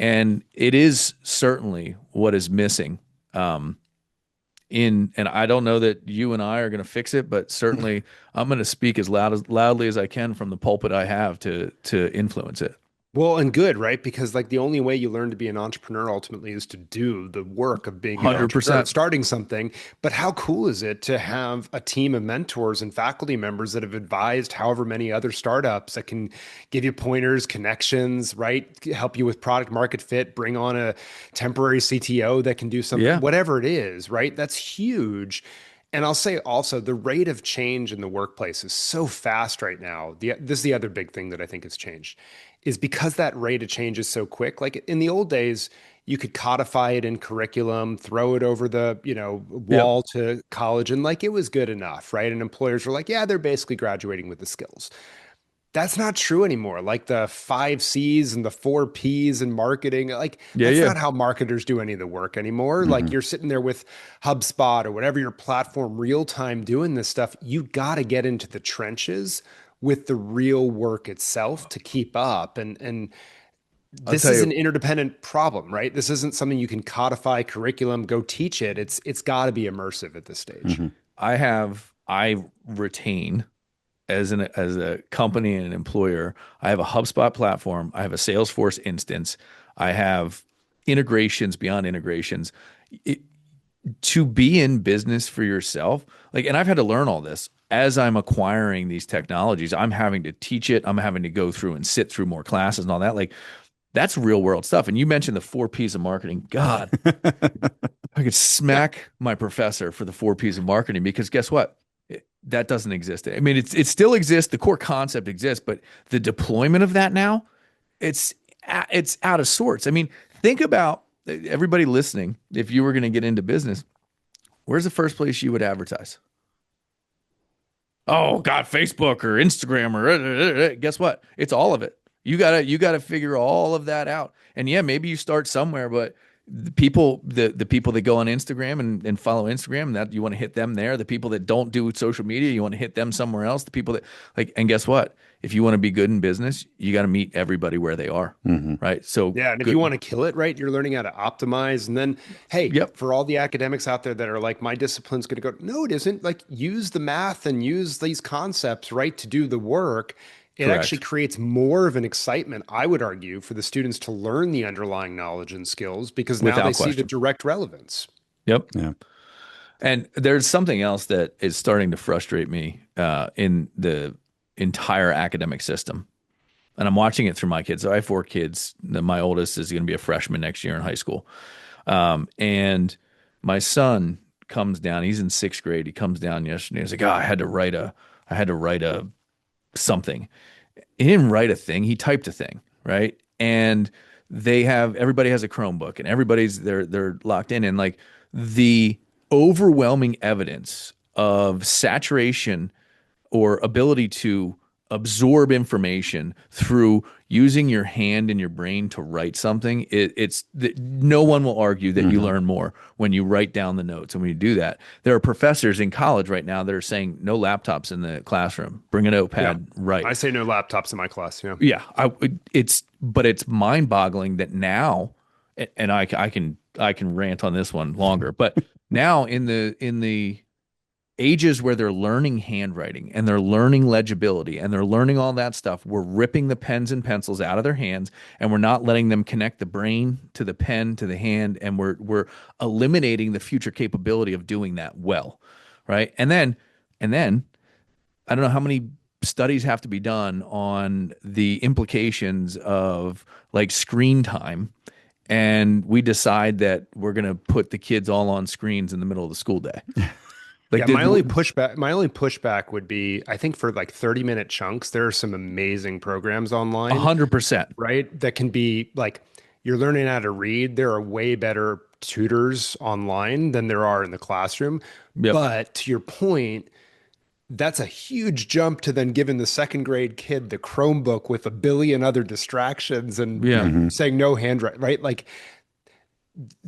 Speaker 1: And it is certainly what is missing. And I don't know that you and I are going to fix it, but certainly I'm going to speak as loudly as I can from the pulpit I have to influence it.
Speaker 3: Well, and good, right? Because like the only way you learn to be an entrepreneur ultimately is to do the work of being an entrepreneur,
Speaker 1: 100%.
Speaker 3: starting something. But how cool is it to have a team of mentors and faculty members that have advised however many other startups that can give you pointers, connections, right? Help you with product market fit, bring on a temporary CTO that can do something,
Speaker 1: Yeah.
Speaker 3: whatever it is, right? That's huge. And I'll say also the rate of change in the workplace is so fast right now. This is the other big thing that I think has changed is because that rate of change is so quick. Like in the old days, you could codify it in curriculum, throw it over the,
Speaker 1: Yep.
Speaker 3: wall to college, and like it was good enough, right? And employers were like, yeah, they're basically graduating with the skills. That's not true anymore. Like the 5 C's and the 4 P's in marketing, like
Speaker 1: Yeah.
Speaker 3: that's
Speaker 1: Yeah.
Speaker 3: not how marketers do any of the work anymore. Like
Speaker 2: Mhm.
Speaker 3: you're sitting there with HubSpot or whatever your platform real time doing this stuff. You got to get into the trenches with the real work itself to keep up. And
Speaker 1: I'll
Speaker 3: this
Speaker 1: tell
Speaker 3: is an
Speaker 1: you,
Speaker 3: interdependent problem, right? This isn't something you can codify curriculum, go teach it. It's got to be immersive at this stage.
Speaker 2: Mhm.
Speaker 1: I retain as a company and an employer, I have a HubSpot platform, I have a Salesforce instance, I have integrations beyond integrations. It, to be in business for yourself, like, and I've had to learn all this as I'm acquiring these technologies. I'm having to teach it. I'm having to go through and sit through more classes and all that. Like, that's real world stuff. And you mentioned the 4 P's of marketing. God, I could smack my professor for the 4 P's of marketing because guess what? That doesn't exist. I mean, it still exists. The core concept exists, but the deployment of that now, it's it's out of sorts. I mean, think about everybody listening. If you were going to get into business, where's the first place you would advertise? Oh God, Facebook or Instagram or guess what? It's all of it. You gotta figure all of that out. And yeah, maybe you start somewhere, but the people that go on Instagram and follow Instagram, that you want to hit them there. The people that don't do social media, you want to hit them somewhere else. The people that like, and guess what? If you want to be good in business, you got to meet everybody where they are.
Speaker 2: Mhm.
Speaker 1: Right. So
Speaker 3: Yeah, and if you
Speaker 1: good.
Speaker 3: want to kill it, right, you're learning how to optimize. And then, hey,
Speaker 1: Yep.
Speaker 3: for all the academics out there that are like, my discipline's going to go, no, it isn't. Like, use the math and use these concepts, right, to do the work. It actually
Speaker 1: Correct.
Speaker 3: creates more of an excitement, I would argue, for the students to learn the underlying knowledge and skills because now they
Speaker 1: Without
Speaker 3: see the
Speaker 1: question.
Speaker 3: direct relevance.
Speaker 1: Yep.
Speaker 2: Yeah.
Speaker 1: And there's something else that is starting to frustrate me in the entire academic system. And I'm watching it through my kids. So I have 4 kids. My oldest is going to be a freshman next year in high school. And my son comes down. He's in 6th grade. He comes down yesterday. He's like, "Oh, I had to write a something." He didn't write a thing. He typed a thing, right? And everybody has a Chromebook, and they're locked in, and like the overwhelming evidence of saturation or ability to absorb information through using your hand and your brain to write something, no one will argue that you
Speaker 2: Mhm.
Speaker 1: learn more when you write down the notes. And when you do that, there are professors in college right now that are saying no laptops in the classroom, bring a
Speaker 3: Yeah.
Speaker 1: notepad, write.
Speaker 3: I say no laptops in my class. Yeah.
Speaker 1: Yeah, it's mind-boggling that now, and I can rant on this one longer, but now in the ages where they're learning handwriting and they're learning legibility and they're learning all that stuff, we're ripping the pens and pencils out of their hands and we're not letting them connect the brain to the pen to the hand, and we're eliminating the future capability of doing that well, right? And then I don't know how many studies have to be done on the implications of like screen time, and we decide that we're going to put the kids all on screens in the middle of the school day. Like
Speaker 3: Yeah,
Speaker 1: did
Speaker 3: my only pushback would be I think for like 30-minute chunks, there are some amazing programs online,
Speaker 1: 100%.
Speaker 3: right? That can be like you're learning how to read. There are way better tutors online than there are in the classroom.
Speaker 1: Yep.
Speaker 3: But to your point, that's a huge jump to then giving the second grade kid the Chromebook with a billion other distractions and
Speaker 1: Yeah.
Speaker 2: Mhm.
Speaker 3: saying no handwriting, right? Like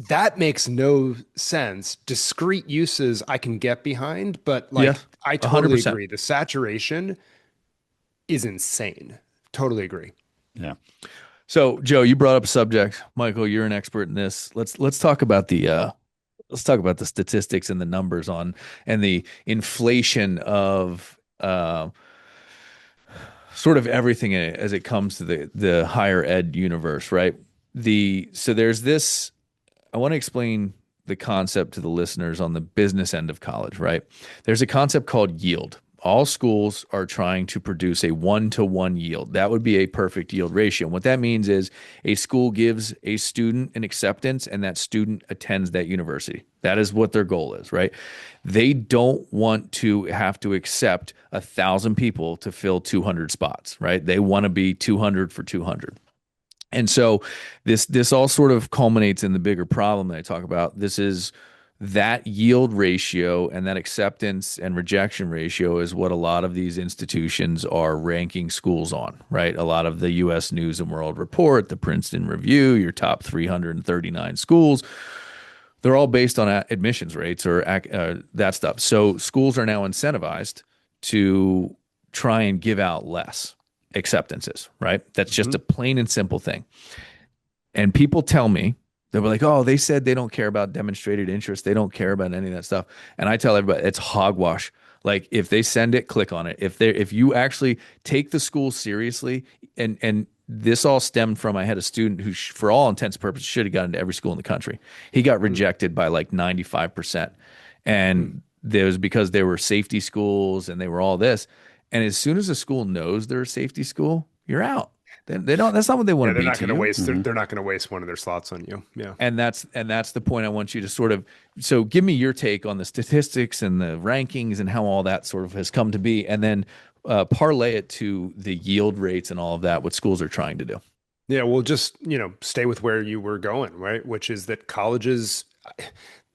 Speaker 3: that makes no sense. Discrete uses I can get behind, but
Speaker 1: Yeah.
Speaker 3: like I totally
Speaker 1: 100%.
Speaker 3: agree. The saturation is insane. Totally agree.
Speaker 2: Yeah.
Speaker 1: So, Joe, you brought up a subject. Michael, you're an expert in this. Let's talk about the statistics and the numbers on and the inflation of sort of everything in it as it comes to the higher ed universe, right? So there's this. I want to explain the concept to the listeners on the business end of college, right? There's a concept called yield. All schools are trying to produce a 1-to-1 yield. That would be a perfect yield ratio. And what that means is a school gives a student an acceptance and that student attends that university. That is what their goal is, right? They don't want to have to accept 1,000 people to fill 200 spots, right? They want to be 200 for 200. And so this all sort of culminates in the bigger problem that I talk about. This is that yield ratio and that acceptance and rejection ratio is what a lot of these institutions are ranking schools on, right? A lot of the US News and World Report, the Princeton Review, your top 339 schools, they're all based on admissions rates or that stuff. So schools are now incentivized to try and give out less acceptances, right? That's just a plain and simple thing. And people tell me, they were like, oh, they said they don't care about demonstrated interest. They don't care about any of that stuff. And I tell everybody it's hogwash. Like if they send it, click on it. If you actually take the school seriously, and this all stemmed from I had a student who, for all intents and purposes, should have gotten to every school in the country. He got rejected by like 95%. And there was because they were safety schools and they were all this. And as soon as a school knows they're a safety school, you're out. They don't. That's not what they want
Speaker 3: Yeah,
Speaker 1: to
Speaker 3: they're
Speaker 1: be
Speaker 3: not
Speaker 1: to
Speaker 3: going to
Speaker 1: you.
Speaker 3: waste. They're not going to waste one of their slots on you. Yeah.
Speaker 1: And that's the point I want you to sort of. So give me your take on the statistics and the rankings and how all that sort of has come to be, and then parlay it to the yield rates and all of that. What schools are trying to do.
Speaker 3: Yeah, well, just, stay with where you were going, right? Which is that colleges,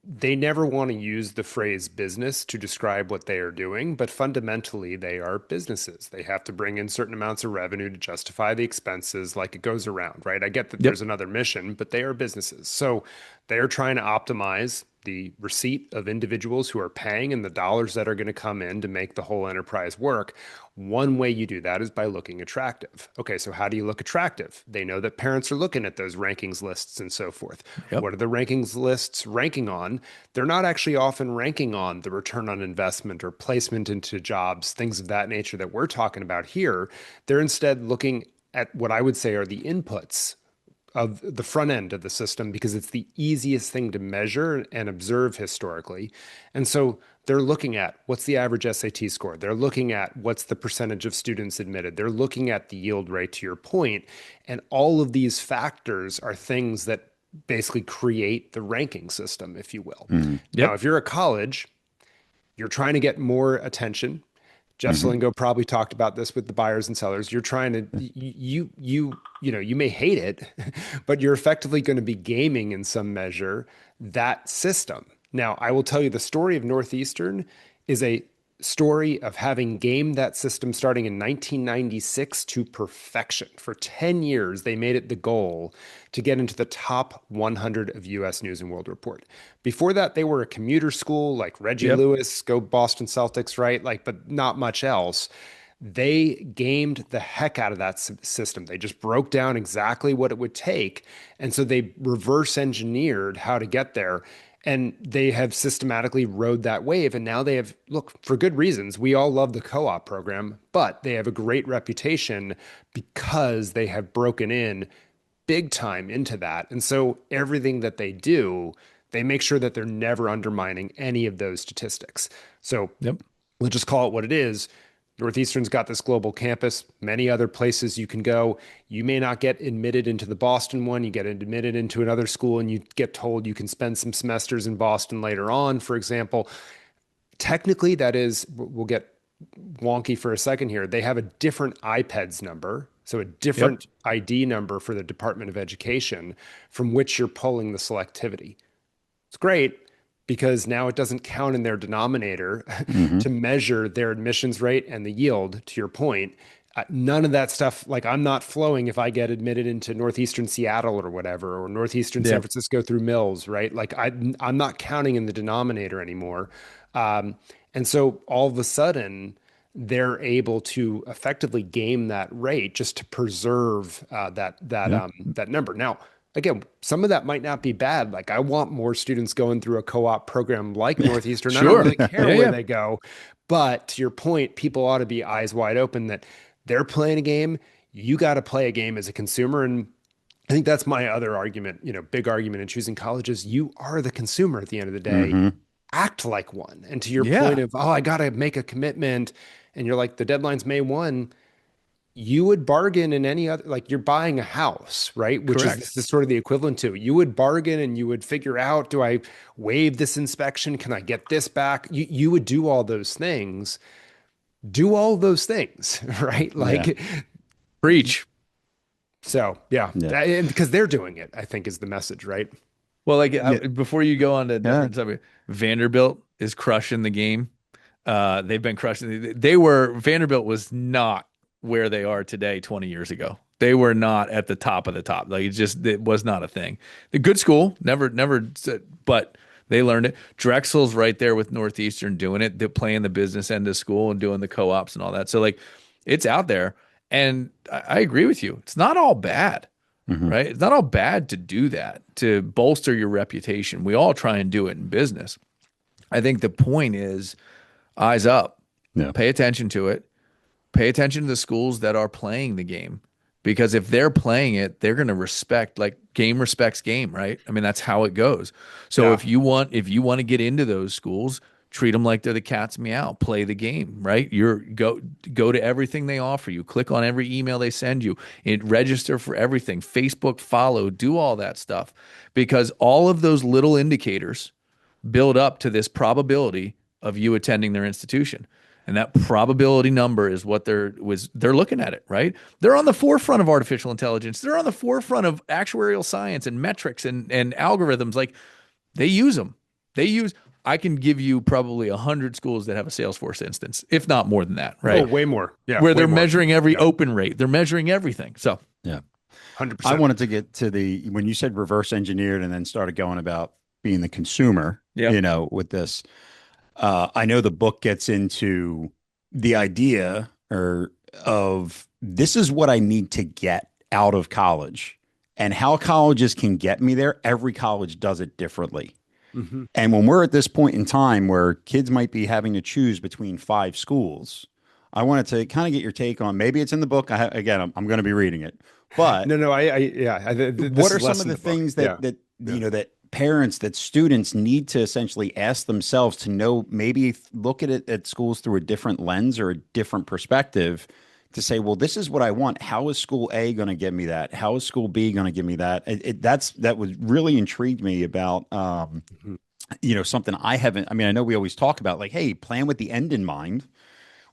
Speaker 3: they never want to use the phrase business to describe what they are doing, but fundamentally they are businesses. They have to bring in certain amounts of revenue to justify the expenses, like it goes around, right? I get that
Speaker 1: Yep.
Speaker 3: there's another mission, but they are businesses. So they are trying to optimize the receipt of individuals who are paying and the dollars that are going to come in to make the whole enterprise work. One way you do that is by looking attractive. Okay, so how do you look attractive? They know that parents are looking at those rankings lists and so forth.
Speaker 1: Yep.
Speaker 3: What are the rankings lists ranking on? They're not actually often ranking on the return on investment or placement into jobs, things of that nature that we're talking about here. They're instead looking at what I would say are the inputs of the front end of the system because it's the easiest thing to measure and observe historically. And so they're looking at what's the average SAT score. They're looking at what's the percentage of students admitted. They're looking at the yield rate, to your point. And all of these factors are things that basically create the ranking system, if you will.
Speaker 1: Yep.
Speaker 3: Now, if you're a college, you're trying to get more attention. Jeff Selingo probably talked about this with the buyers and sellers. You're trying to you may hate it, but you're effectively going to be gaming in some measure that system. Now, I will tell you the story of Northeastern is a story of having gamed that system starting in 1996 to perfection. For 10 years, they made it the goal to get into the top 100 of US News and World Report. Before that, they were a commuter school like Reggie Lewis, go Boston Celtics, right? But not much else. They gamed the heck out of that system. They just broke down exactly what it would take. And so they reverse engineered how to get there. And they have systematically rode that wave. And now they have, look, for good reasons, we all love the co-op program, but they have a great reputation because they have broken in big time into that. And so everything that they do, they make sure that they're never undermining any of those statistics. So we'll just call it what it is. Northeastern's got this global campus, many other places you can go. You may not get admitted into the Boston one. You get admitted into another school and you get told you can spend some semesters in Boston later on, for example. Technically, that is, we'll get wonky for a second here. They have a different IPEDS number, so a different ID number for the Department of Education from which you're pulling the selectivity. It's great, because now it doesn't count in their denominator to measure their admissions rate and the yield, to your point. None of that stuff, like I'm not flowing if I get admitted into Northeastern Seattle or whatever, or Northeastern San Francisco through Mills, right? Like I'm not counting in the denominator anymore. And so all of a sudden, they're able to effectively game that rate just to preserve that number. Now, again, some of that might not be bad. Like I want more students going through a co-op program like Northeastern. I don't
Speaker 1: Sure.
Speaker 3: really care
Speaker 1: Yeah,
Speaker 3: where
Speaker 1: yeah.
Speaker 3: they go. But to your point, people ought to be eyes wide open that they're playing a game. You got to play a game as a consumer. And I think that's my other argument, big argument in choosing colleges. You are the consumer at the end of the day.
Speaker 2: Hmm.
Speaker 3: Act like one. And to your point
Speaker 1: Yeah,
Speaker 3: of, oh, I got to make a commitment. And you're like, the deadline's May 1. You would bargain in any other, like you're buying a house, right? Which is
Speaker 1: correct.
Speaker 3: this is sort of the equivalent to you would bargain and you would figure out, do I waive this inspection? Can I get this back? You would do all those things, right?
Speaker 2: Yeah.
Speaker 3: Like,
Speaker 1: Preach.
Speaker 3: so yeah,
Speaker 2: Yeah.
Speaker 3: and because they're doing it, I think is the message, right?
Speaker 1: Well, like
Speaker 2: Yeah.
Speaker 1: before you go on to
Speaker 2: Yeah.
Speaker 1: different subject, Vanderbilt is crushing the game. They've been crushing. Vanderbilt was not where they are today 20 years ago. They were not at the top of the top. Like it was not a thing. The good school, never, but they learned it. Drexel's right there with Northeastern doing it. They're playing the business end of school and doing the co-ops and all that. So like it's out there. And I agree with you. It's not all bad,
Speaker 2: Hmm.
Speaker 1: right? It's not all bad to do that, to bolster your reputation. We all try and do it in business. I think the point is eyes up,
Speaker 2: Yeah.
Speaker 1: pay attention to it, pay attention to the schools that are playing the game. Because if they're playing it, they're going to respect, like game respects game, right? I mean, that's how it goes. So
Speaker 3: Yeah.
Speaker 1: if you want to get into those schools, treat them like they're the cat's meow, play the game, right? Go to everything they offer you, click on every email they send you, register for everything, Facebook follow, do all that stuff, because all of those little indicators build up to this probability of you attending their institution. And that probability number is what they're looking at it, right? They're on the forefront of artificial intelligence. They're on the forefront of actuarial science and metrics and algorithms. Like they use them. I can give you probably 100 schools that have a Salesforce instance, if not more than that, right?
Speaker 3: Oh, way more. Yeah.
Speaker 1: Where
Speaker 3: way
Speaker 1: they're
Speaker 3: more.
Speaker 1: measuring every
Speaker 3: Yeah.
Speaker 1: open rate. They're measuring everything. So
Speaker 2: Yeah.
Speaker 3: 100%.
Speaker 2: I wanted to get to when you said reverse engineered and then started going about being the consumer,
Speaker 1: Yeah.
Speaker 2: with this. I know the book gets into the idea of this is what I need to get out of college and how colleges can get me there. Every college does it differently.
Speaker 3: Mhm.
Speaker 2: And when we're at this point in time where kids might be having to choose between 5 schools, I wanted to kind of get your take on, maybe it's in the book. Again, I'm going to be reading it, but
Speaker 3: No, yeah.
Speaker 2: what are some of the things that that parents, that students need to essentially ask themselves to know, maybe look at it at schools through a different lens or a different perspective to say, well, this is what I want. How is school A going to give me that? How is school B going to give me that? That was really intrigued me about, something I haven't, I mean, I know we always talk about like, hey, plan with the end in mind,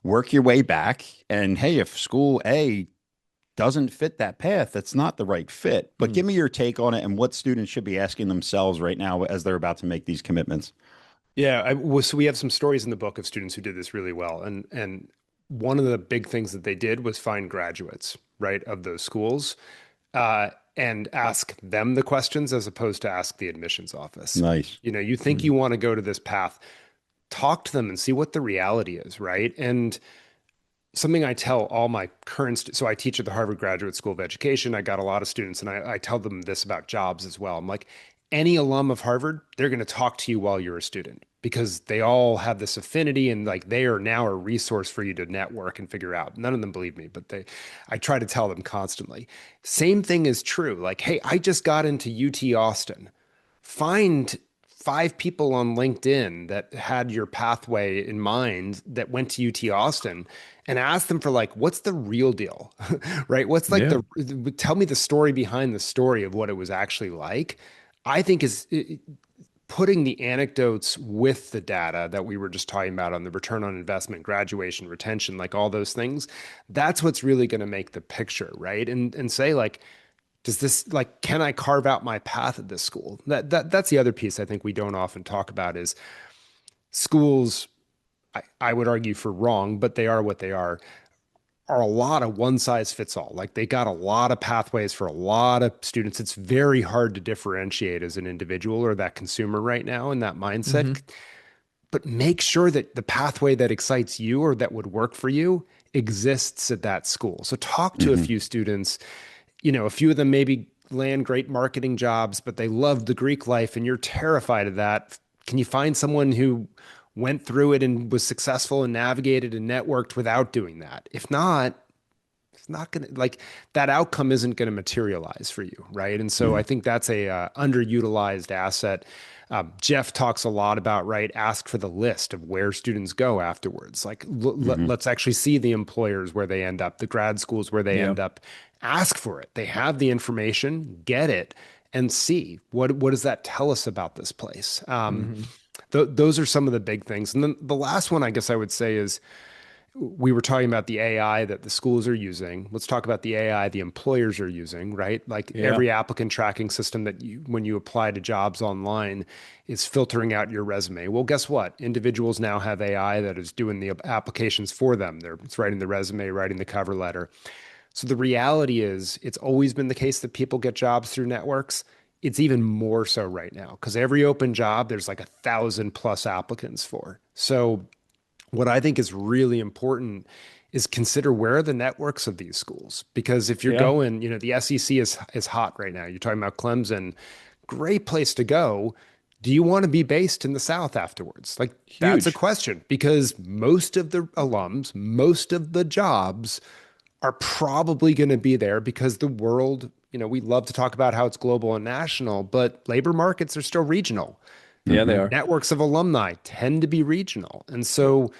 Speaker 2: work your way back. And hey, if school A doesn't fit that path, that's not the right fit. But give me your take on it and what students should be asking themselves right now as they're about to make these commitments.
Speaker 3: Yeah, so we have some stories in the book of students who did this really well, and one of the big things that they did was find graduates, right, of those schools, and ask them the questions as opposed to ask the admissions office.
Speaker 2: Nice.
Speaker 3: You think you want to go to this path, talk to them and see what the reality is, right? And something I tell all my so I teach at the Harvard Graduate School of Education. I got a lot of students, and I tell them this about jobs as well. I'm like, any alum of Harvard, they're going to talk to you while you're a student because they all have this affinity and like they are now a resource for you to network and figure out. None of them believe me, but I try to tell them constantly. Same thing is true. Like, hey, I just got into UT Austin. Find 5 people on LinkedIn that had your pathway in mind that went to UT Austin and ask them for like, what's the real deal, right? What's like tell me the story behind the story of what it was actually like. I think is putting the anecdotes with the data that we were just talking about on the return on investment, graduation, retention, like all those things. That's what's really going to make the picture, right? And say like, does this, like, can I carve out my path at this school? That's the other piece I think we don't often talk about is schools, I would argue for wrong, but they are what they are a lot of one size fits all. Like they got a lot of pathways for a lot of students. It's very hard to differentiate as an individual or that consumer right now in that mindset. but make sure that the pathway that excites you or that would work for you exists at that school. So talk to a few students, a few of them maybe land great marketing jobs, but they love the Greek life and you're terrified of that. Can you find someone who went through it and was successful and navigated and networked without doing that? If not, it's not going to, like, that outcome isn't going to materialize for you, right? And so I think that's a underutilized asset. Jeff talks a lot about, right, ask for the list of where students go afterwards. Like, let's actually see the employers where they end up, the grad schools where they end up. Ask for it. They have the information, get it, and see what does that tell us about this place. Those are some of the big things. And then the last one, I guess I would say, is we were talking about the AI that the schools are using. Let's talk about the AI the employers are using, right? Like every applicant tracking system that when you apply to jobs online is filtering out your resume. Well, guess what? Individuals now have AI that is doing the applications for them. It's writing the resume, writing the cover letter. So the reality is, it's always been the case that people get jobs through networks. It's even more so right now because every open job, there's like 1,000+ applicants for. So what I think is really important is consider where are the networks of these schools. Because if you're going, the SEC is hot right now. You're talking about Clemson, great place to go. Do you want to be based in the South afterwards? Like, that's a question, because most of the alums, most of the jobs are probably going to be there because the world, we love to talk about how it's global and national, but labor markets are still regional.
Speaker 1: Yeah, they are.
Speaker 3: Networks of alumni tend to be regional. And so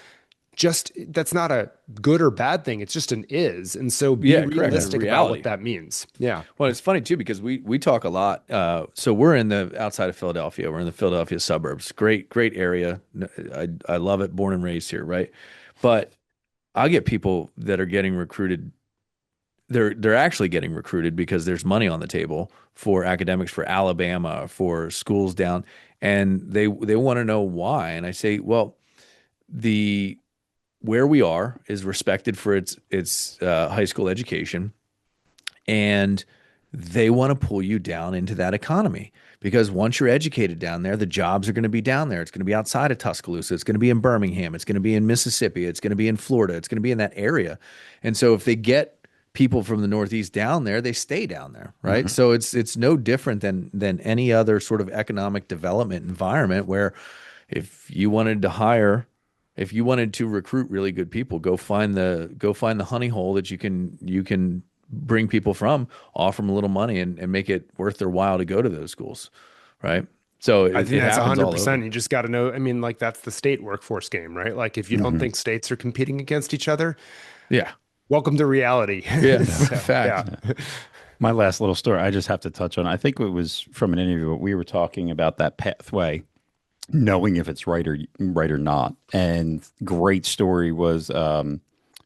Speaker 3: that's not a good or bad thing. It's just an is. And so be realistic about what that means. Yeah.
Speaker 1: Well, it's funny too, because we talk a lot. So we're in the outside of Philadelphia. We're in the Philadelphia suburbs. Great area. I love it. Born and raised here. Right. But I get people that are getting recruited. They're actually getting recruited because there's money on the table for academics for Alabama, for schools down, and they want to know why. And I say, well, where we are is respected for its high school education, and they want to pull you down into that economy. Because once you're educated down there, the jobs are going to be down there. It's going to be outside of Tuscaloosa. It's going to be in Birmingham. It's going to be in Mississippi. It's going to be in Florida. It's going to be in that area. And so if they get people from the Northeast down there, they stay down there, right? So it's no different than any other sort of economic development environment where if you wanted to recruit really good people, go find the honey hole that you can bring people from, offer them a little money and make it worth their while to go to those schools, right? So
Speaker 3: I think that's 100%. You just got to know. I mean, like, that's the state workforce game, right? Like, if you don't think states are competing against each other, welcome to reality.
Speaker 1: Yeah, fact.
Speaker 2: Yeah. My last little story, I just have to touch on. I think it was from an interview, but we were talking about that pathway, knowing if it's right or not. And great story was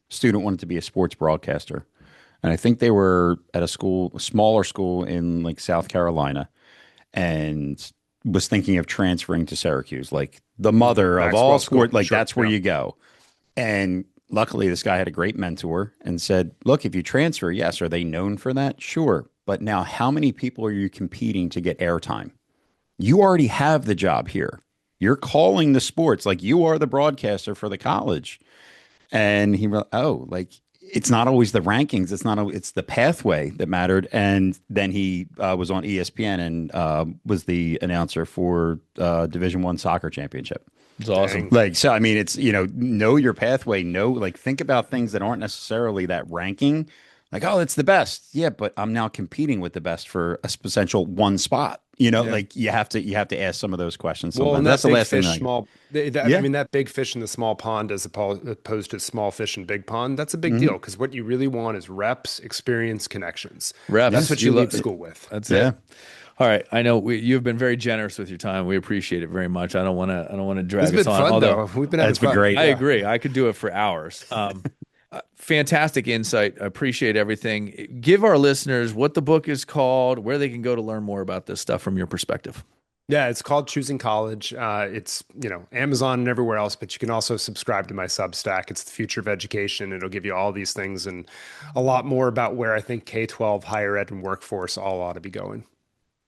Speaker 2: student wanted to be a sports broadcaster. And I think they were at a smaller school in like South Carolina, and was thinking of transferring to Syracuse, like the mother of all sport, like that's where you go. And luckily this guy had a great mentor and said, look, if you transfer, yes, are they known for that? Sure. But now how many people are you competing to get airtime? You already have the job here. You're calling the sports, like you are the broadcaster for the college. And he wrote, it's not always the rankings. It's the pathway that mattered. And then he was on ESPN and was the announcer for Division I soccer championship.
Speaker 1: It's awesome.
Speaker 2: Like, so, I mean, it's, know your pathway, think about things that aren't necessarily that ranking. Like, oh, it's the best. Yeah, but I'm now competing with the best for a potential one spot. Like you have to ask some of those questions. Sometimes.
Speaker 3: Well, and
Speaker 2: that's the last thing.
Speaker 3: I mean, that big fish in the small pond as opposed to small fish in big pond, that's a big deal, because what you really want is reps, experience, connections.
Speaker 1: Reps.
Speaker 3: That's what you leave school with.
Speaker 1: That's it. All right. I know you've been very generous with your time. We appreciate it very much. I don't want to drag us on.
Speaker 3: It's been fun, though. We've been having fun.
Speaker 2: Great.
Speaker 1: I agree. I could do it for hours. Fantastic insight. I appreciate everything. Give our listeners what the book is called, where they can go to learn more about this stuff from your perspective.
Speaker 3: Yeah, it's called Choosing College. It's, Amazon and everywhere else, but you can also subscribe to my Substack. It's the future of education. It'll give you all these things and a lot more about where I think K-12, higher ed, and workforce all ought to be going.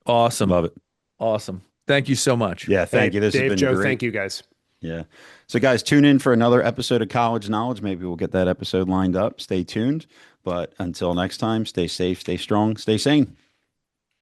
Speaker 1: Awesome.
Speaker 2: Love it.
Speaker 1: Awesome. Thank you so much.
Speaker 2: Yeah, thank you. This
Speaker 3: Dave,
Speaker 2: has been
Speaker 3: Joe,
Speaker 2: great.
Speaker 3: thank you guys.
Speaker 2: Yeah. So, guys, tune in for another episode of College Knowledge. Maybe we'll get that episode lined up. Stay tuned. But until next time, stay safe, stay strong, stay sane.